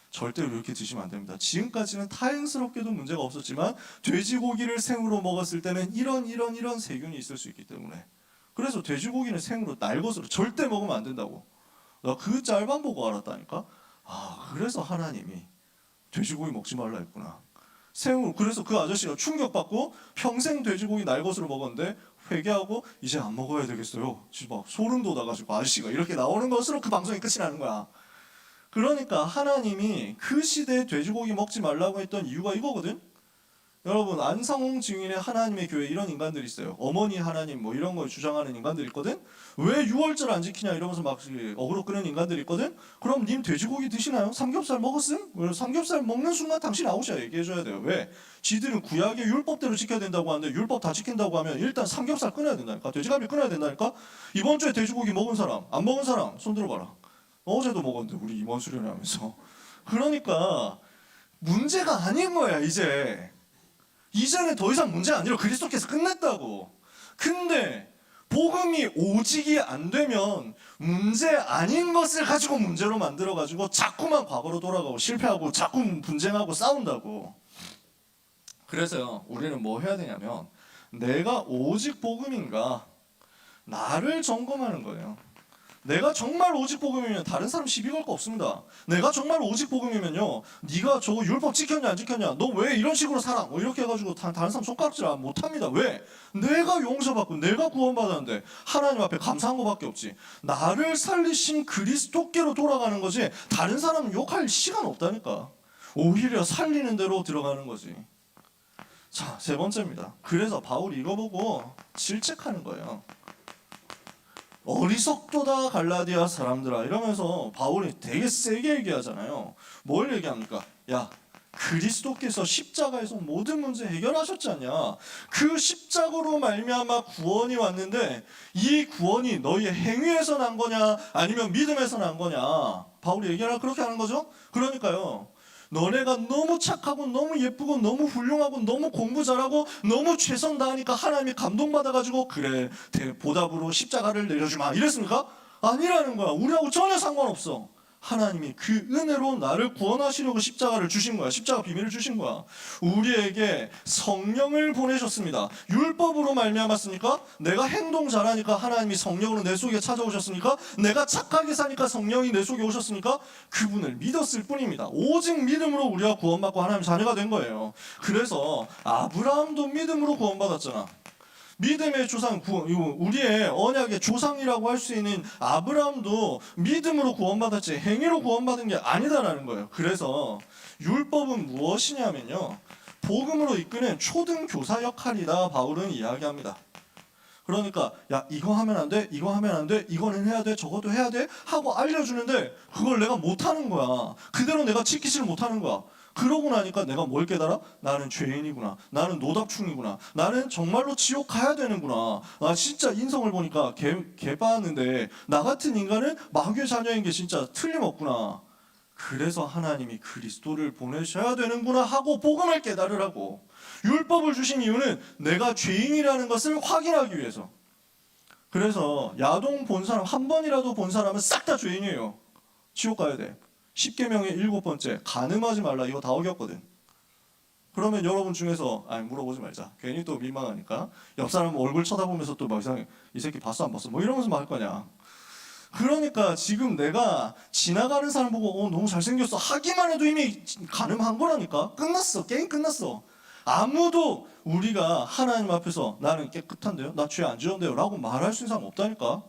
절대로 이렇게 드시면 안 됩니다. 지금까지는 다행스럽게도 문제가 없었지만 돼지고기를 생으로 먹었을 때는 이런 세균이 있을 수 있기 때문에 그래서 돼지고기는 생으로 날 것으로 절대 먹으면 안 된다고. 나 그 짤방 보고 알았다니까. 아 그래서 하나님이 돼지고기 먹지 말라 했구나. 생으로. 그래서 그 아저씨가 충격받고 평생 돼지고기 날 것으로 먹었는데 회개하고 이제 안 먹어야 되겠어요. 지금 막 소름 돋아가지고 아저씨가 이렇게 나오는 것으로 그 방송이 끝이 나는 거야. 그러니까 하나님이 그 시대에 돼지고기 먹지 말라고 했던 이유가 이거거든. 여러분 안상홍 증인의 하나님의 교회 이런 인간들이 있어요. 어머니 하나님 뭐 이런 걸 주장하는 인간들이 있거든. 왜 6월절 안 지키냐 이러면서 막 어그로 끄는 인간들이 있거든. 그럼 님 돼지고기 드시나요? 삼겹살 먹었음? 삼겹살 먹는 순간 당신 아웃이야. 얘기해줘야 돼요. 왜? 지들은 구약의 율법대로 지켜야 된다고 하는데 율법 다 지킨다고 하면 일단 삼겹살 끊어야 된다니까. 돼지갈비 끊어야 된다니까. 이번 주에 돼지고기 먹은 사람 안 먹은 사람 손 들어봐라. 어제도 먹었는데 우리 임원 수련하면서. 그러니까 문제가 아닌 거야 이제. 이제는 더 이상 문제가 아니라 그리스도께서 끝냈다고. 근데 복음이 오직이 안 되면 문제 아닌 것을 가지고 문제로 만들어가지고 자꾸만 과거로 돌아가고 실패하고 자꾸 분쟁하고 싸운다고. 그래서요 우리는 뭐 해야 되냐면 내가 오직 복음인가 나를 점검하는 거예요. 내가 정말 오직 복음이면 다른 사람 시비 걸 거 없습니다. 내가 정말 오직 복음이면요 네가 저거 율법 지켰냐 안 지켰냐 너 왜 이런 식으로 살아 뭐 이렇게 해가지고 다른 사람 손가락질 못합니다. 왜? 내가 용서받고 내가 구원받았는데 하나님 앞에 감사한 거밖에 없지. 나를 살리신 그리스도께로 돌아가는 거지 다른 사람 욕할 시간 없다니까. 오히려 살리는 대로 들어가는 거지. 자, 세 번째입니다. 그래서 바울이 이거 보고 질책하는 거예요. 어리석도다 갈라디아 사람들아 이러면서 바울이 되게 세게 얘기하잖아요. 뭘 얘기합니까? 야 그리스도께서 십자가에서 모든 문제 해결하셨지 않냐. 그 십자가로 말미암아 구원이 왔는데 이 구원이 너희의 행위에서 난 거냐 아니면 믿음에서 난 거냐. 바울이 얘기하라 그렇게 하는 거죠. 그러니까요 너네가 너무 착하고 너무 예쁘고 너무 훌륭하고 너무 공부 잘하고 너무 최선 다하니까 하나님이 감동받아가지고 그래 보답으로 십자가를 내려주마 이랬습니까? 아니라는 거야. 우리하고 전혀 상관없어. 하나님이 그 은혜로 나를 구원하시려고 십자가를 주신 거야. 십자가 비밀을 주신 거야. 우리에게 성령을 보내셨습니다. 율법으로 말미암았습니까? 내가 행동 잘하니까 하나님이 성령으로 내 속에 찾아오셨습니까? 내가 착하게 사니까 성령이 내 속에 오셨습니까? 그분을 믿었을 뿐입니다. 오직 믿음으로 우리가 구원받고 하나님 자녀가 된 거예요. 그래서 아브라함도 믿음으로 구원받았잖아. 믿음의 조상, 우리의 언약의 조상이라고 할 수 있는 아브라함도 믿음으로 구원받았지 행위로 구원받은 게 아니다라는 거예요. 그래서 율법은 무엇이냐면요 복음으로 이끄는 초등 교사 역할이다 바울은 이야기합니다. 그러니까 야 이거 하면 안 돼, 이거 하면 안 돼, 이거는 해야 돼, 저것도 해야 돼 하고 알려주는데 그걸 내가 못하는 거야. 그대로 내가 지키지를 못하는 거야. 그러고 나니까 내가 뭘 깨달아? 나는 죄인이구나. 나는 노답충이구나. 나는 정말로 지옥 가야 되는구나. 나 진짜 인성을 보니까 개 빠았는데 나 같은 인간은 마귀의 자녀인 게 진짜 틀림없구나. 그래서 하나님이 그리스도를 보내셔야 되는구나 하고 복음을 깨달으라고. 율법을 주신 이유는 내가 죄인이라는 것을 확인하기 위해서. 그래서 야동 본 사람, 한 번이라도 본 사람은 싹 다 죄인이에요. 지옥 가야 돼. 10계명의 7번째 간음하지 말라, 이거 다 어겼거든. 그러면 여러분 중에서 물어보지 말자, 괜히 또 민망하니까. 옆 사람 얼굴 쳐다보면서 또 막 이상해, 이 새끼 봤어 안 봤어 뭐 이러면서 말 거냐. 그러니까 지금 내가 지나가는 사람 보고 너무 잘생겼어 하기만 해도 이미 가늠한 거라니까. 끝났어. 게임 끝났어. 아무도 우리가 하나님 앞에서 나는 깨끗한데요, 나 죄 안 지었는데요 라고 말할 수 있는 사람 없다니까.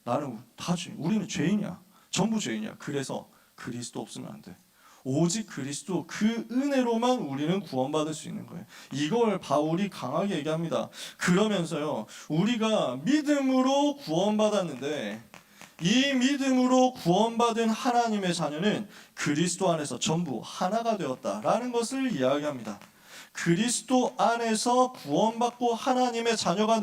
나는 다 죄, 우리는 죄인이야. 전부 죄인이야. 그래서 그리스도 없으면 안 돼. 오직 그리스도, 그 은혜로만 우리는 구원받을 수 있는 거예요. 이걸 바울이 강하게 얘기합니다. 그러면서요, 우리가 믿음으로 구원받았는데 이 믿음으로 구원받은 하나님의 자녀는 그리스도 안에서 전부 하나가 되었다라는 것을 이야기합니다. 그리스도 안에서 구원받고 하나님의 자녀가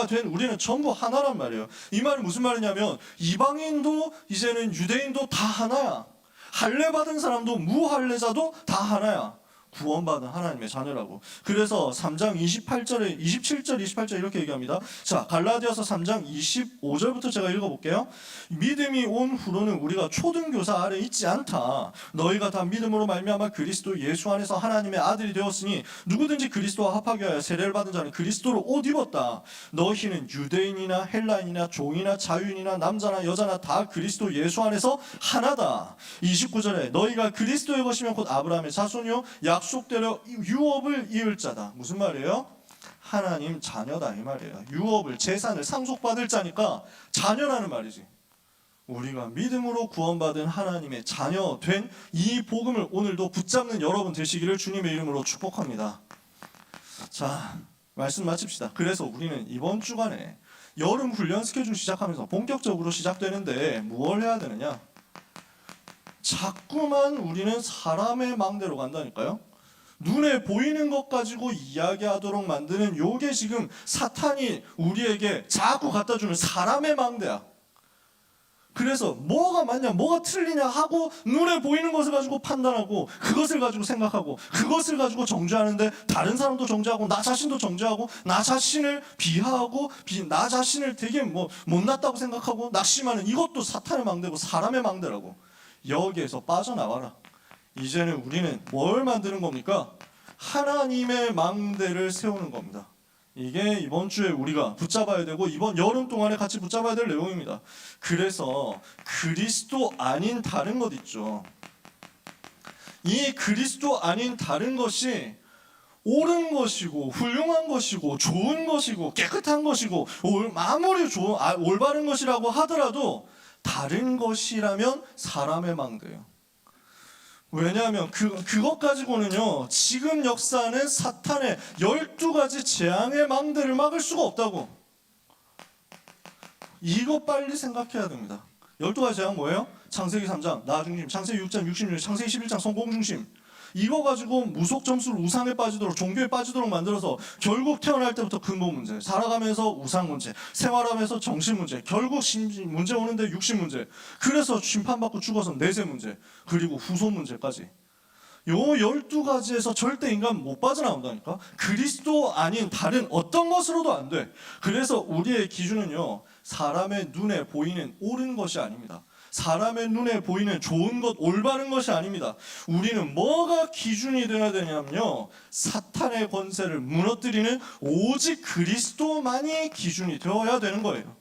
된 우리는 전부 하나란 말이에요. 이 말이 무슨 말이냐면 이방인도 이제는 유대인도 다 하나야. 할례 받은 사람도 무할례자도 다 하나야. 구원받은 하나님의 자녀라고. 그래서 3장 27절 28절 이렇게 얘기합니다. 자, 갈라디아서 3장 25절부터 제가 읽어볼게요. 믿음이 온 후로는 우리가 초등교사 아래 있지 않다. 너희가 다 믿음으로 말미암아 그리스도 예수 안에서 하나님의 아들이 되었으니 누구든지 그리스도와 합하게 하여 세례를 받은 자는 그리스도로 옷 입었다. 너희는 유대인이나 헬라인이나 종이나 자유인이나 남자나 여자나 다 그리스도 예수 안에서 하나다. 29절에 너희가 그리스도의 것이면 곧 아브라함의 자손이요 약속대로 유업을 이을 자다. 무슨 말이에요? 하나님 자녀다 이 말이에요. 유업을, 재산을 상속받을 자니까 자녀라는 말이지. 우리가 믿음으로 구원받은 하나님의 자녀 된 이 복음을 오늘도 붙잡는 여러분 되시기를 주님의 이름으로 축복합니다. 자, 말씀 마칩시다. 그래서 우리는 이번 주간에 여름 훈련 스케줄 시작하면서 본격적으로 시작되는데 뭘 해야 되느냐? 자꾸만 우리는 사람의 망대로 간다니까요. 눈에 보이는 것 가지고 이야기하도록 만드는 요게 지금 사탄이 우리에게 자꾸 갖다주는 사람의 망대야. 그래서 뭐가 맞냐 뭐가 틀리냐 하고 눈에 보이는 것을 가지고 판단하고 그것을 가지고 생각하고 그것을 가지고 정죄하는데 다른 사람도 정죄하고 나 자신도 정죄하고 나 자신을 비하하고 나 자신을 되게 못났다고 생각하고 낙심하는, 이것도 사탄의 망대고 사람의 망대라고. 여기에서 빠져나와라. 이제는 우리는 뭘 만드는 겁니까? 하나님의 망대를 세우는 겁니다. 이게 이번 주에 우리가 붙잡아야 되고 이번 여름 동안에 같이 붙잡아야 될 내용입니다. 그래서 그리스도 아닌 다른 것 있죠. 이 그리스도 아닌 다른 것이 옳은 것이고 훌륭한 것이고 좋은 것이고 깨끗한 것이고 아무리 올바른 것이라고 하더라도 다른 것이라면 사람의 망대예요. 왜냐하면 그것 가지고는요, 지금 역사는 사탄의 12가지 재앙의 망대를 막을 수가 없다고. 이거 빨리 생각해야 됩니다. 12가지 재앙 뭐예요? 창세기 3장 나중심, 창세기 6장 육신주의, 창세기 11장 성공중심. 이거 가지고 무속 점수를 우상에 빠지도록, 종교에 빠지도록 만들어서 결국 태어날 때부터 근본 문제, 살아가면서 우상 문제, 생활하면서 정신 문제, 결국 문제 오는데 육신 문제, 그래서 심판받고 죽어서 내세 문제, 그리고 후손 문제까지. 요 12가지에서 절대 인간 못 빠져나온다니까. 그리스도 아닌 다른 어떤 것으로도 안 돼. 그래서 우리의 기준은요, 사람의 눈에 보이는 옳은 것이 아닙니다. 사람의 눈에 보이는 좋은 것, 올바른 것이 아닙니다. 우리는 뭐가 기준이 되어야 되냐면요, 사탄의 권세를 무너뜨리는 오직 그리스도만이 기준이 되어야 되는 거예요.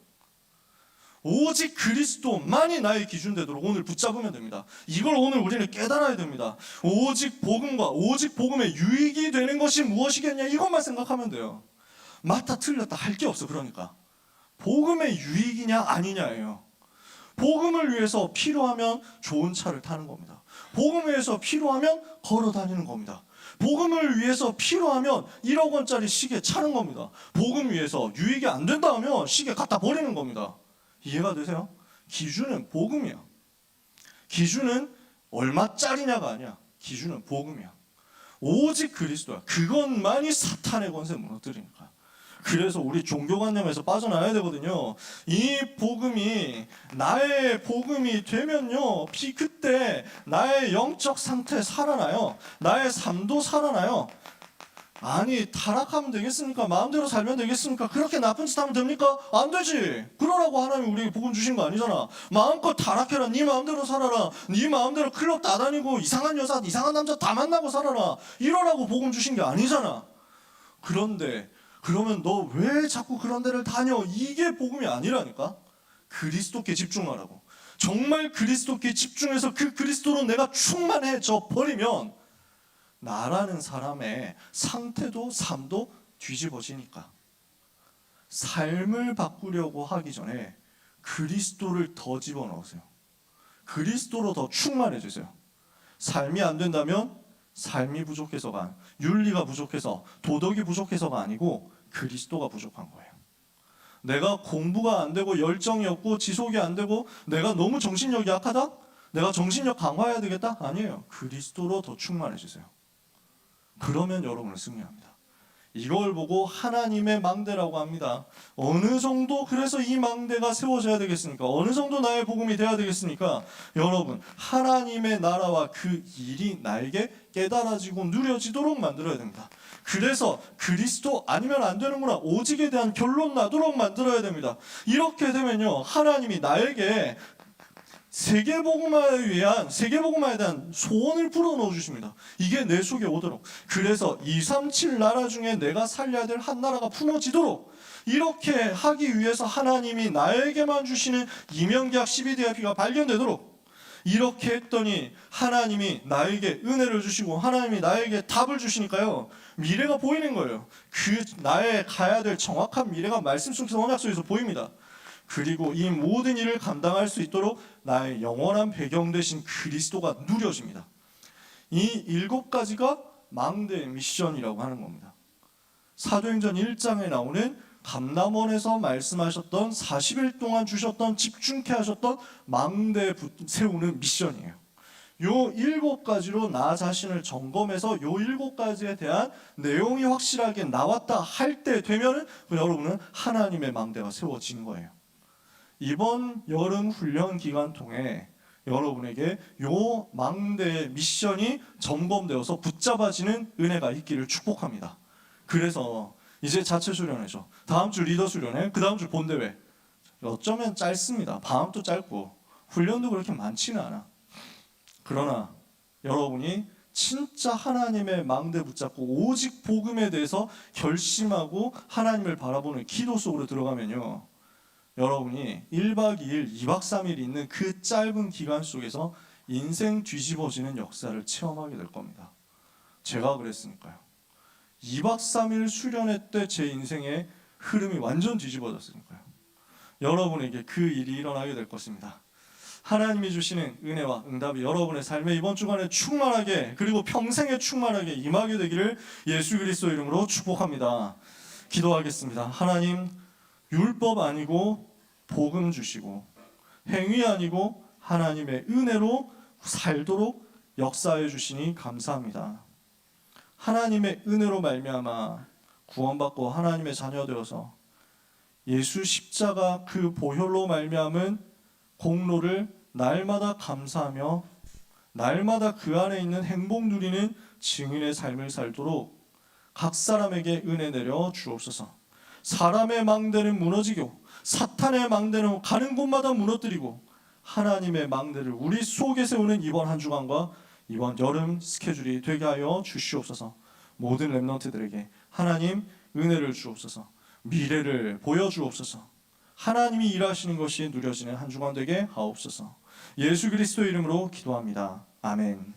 오직 그리스도만이 나의 기준 되도록 오늘 붙잡으면 됩니다. 이걸 오늘 우리는 깨달아야 됩니다. 오직 복음과 오직 복음의 유익이 되는 것이 무엇이겠냐, 이것만 생각하면 돼요. 맞다 틀렸다 할 게 없어. 그러니까 복음의 유익이냐 아니냐예요. 복음을 위해서 필요하면 좋은 차를 타는 겁니다. 복음을 위해서 필요하면 걸어 다니는 겁니다. 복음을 위해서 필요하면 1억 원짜리 시계 차는 겁니다. 복음 위해서 유익이 안 된다 하면 시계 갖다 버리는 겁니다. 이해가 되세요? 기준은 복음이야. 기준은 얼마짜리냐가 아니야. 기준은 복음이야. 오직 그리스도야. 그것만이 사탄의 권세 무너뜨리니까. 그래서 우리 종교관념에서 빠져나와야 되거든요. 이 복음이 나의 복음이 되면요, 그때 나의 영적 상태 살아나요. 나의 삶도 살아나요. 아니, 타락하면 되겠습니까? 마음대로 살면 되겠습니까? 그렇게 나쁜 짓 하면 됩니까? 안 되지. 그러라고 하나님이 우리에게 복음 주신 거 아니잖아. 마음껏 타락해라. 네 마음대로 살아라. 네 마음대로 클럽 다 다니고 이상한 여자, 이상한 남자 다 만나고 살아라. 이러라고 복음 주신 게 아니잖아. 그런데 그러면 너 왜 자꾸 그런 데를 다녀? 이게 복음이 아니라니까. 그리스도께 집중하라고. 정말 그리스도께 집중해서 그 그리스도로 내가 충만해져 버리면 나라는 사람의 상태도 삶도 뒤집어지니까. 삶을 바꾸려고 하기 전에 그리스도를 더 집어넣으세요. 그리스도로 더 충만해지세요. 삶이 안 된다면 삶이 부족해서가, 윤리가 부족해서, 도덕이 부족해서가 아니고 그리스도가 부족한 거예요. 내가 공부가 안 되고 열정이 없고 지속이 안 되고 내가 너무 정신력이 약하다? 내가 정신력 강화해야 되겠다? 아니에요. 그리스도로 더 충만해지세요. 그러면 여러분은 승리합니다. 이걸 보고 하나님의 망대라고 합니다. 어느 정도 그래서 이 망대가 세워져야 되겠습니까? 어느 정도 나의 복음이 돼야 되겠습니까? 여러분, 하나님의 나라와 그 일이 나에게 깨달아지고 누려지도록 만들어야 됩니다. 그래서 그리스도 아니면 안 되는구나, 오직에 대한 결론 나도록 만들어야 됩니다. 이렇게 되면요, 하나님이 나에게 세계복음화에 대한 소원을 불어넣어 주십니다. 이게 내 속에 오도록. 그래서 237 나라 중에 내가 살려야 될 한 나라가 품어지도록, 이렇게 하기 위해서 하나님이 나에게만 주시는 이명계약 12DIP가 발견되도록, 이렇게 했더니 하나님이 나에게 은혜를 주시고 하나님이 나에게 답을 주시니까요, 미래가 보이는 거예요. 그 나의 가야 될 정확한 미래가 말씀 속에서, 언약 속에서 보입니다. 그리고 이 모든 일을 감당할 수 있도록 나의 영원한 배경 되신 그리스도가 누려집니다. 이 7가지가 망대의 미션이라고 하는 겁니다. 사도행전 1장에 나오는 감람원에서 말씀하셨던 40일 동안 주셨던, 집중케 하셨던 망대 세우는 미션이에요. 요 7가지로 나 자신을 점검해서 요 7가지에 대한 내용이 확실하게 나왔다 할 때 되면은 여러분은 하나님의 망대가 세워진 거예요. 이번 여름 훈련 기간 통해 여러분에게 요 망대의 미션이 점검되어서 붙잡아지는 은혜가 있기를 축복합니다. 그래서 이제 자체 수련회죠. 다음 주 리더 수련회, 그 다음 주 본대회. 어쩌면 짧습니다. 방학도 짧고 훈련도 그렇게 많지는 않아. 그러나 여러분이 진짜 하나님의 망대 붙잡고 오직 복음에 대해서 결심하고 하나님을 바라보는 기도 속으로 들어가면요, 여러분이 1박 2일, 2박 3일 있는 그 짧은 기간 속에서 인생 뒤집어지는 역사를 체험하게 될 겁니다. 제가 그랬으니까요. 2박 3일 수련회 때 제 인생의 흐름이 완전 뒤집어졌으니까요. 여러분에게 그 일이 일어나게 될 것입니다. 하나님이 주시는 은혜와 응답이 여러분의 삶에 이번 주간에 충만하게, 그리고 평생에 충만하게 임하게 되기를 예수 그리스도 이름으로 축복합니다. 기도하겠습니다. 하나님, 율법 아니고 복음 주시고 행위 아니고 하나님의 은혜로 살도록 역사해 주시니 감사합니다. 하나님의 은혜로 말미암아 구원받고 하나님의 자녀 되어서 예수 십자가 그 보혈로 말미암은 공로를 날마다 감사하며 날마다 그 안에 있는 행복 누리는 증인의 삶을 살도록 각 사람에게 은혜 내려 주옵소서. 사람의 망대는 무너지고 사탄의 망대는 가는 곳마다 무너뜨리고 하나님의 망대를 우리 속에 세우는 이번 한 주간과 이번 여름 스케줄이 되게 하여 주시옵소서. 모든 렘넌트들에게 하나님 은혜를 주옵소서. 미래를 보여주옵소서. 하나님이 일하시는 것이 누려지는 한 주간 되게 하옵소서. 예수 그리스도 이름으로 기도합니다. 아멘.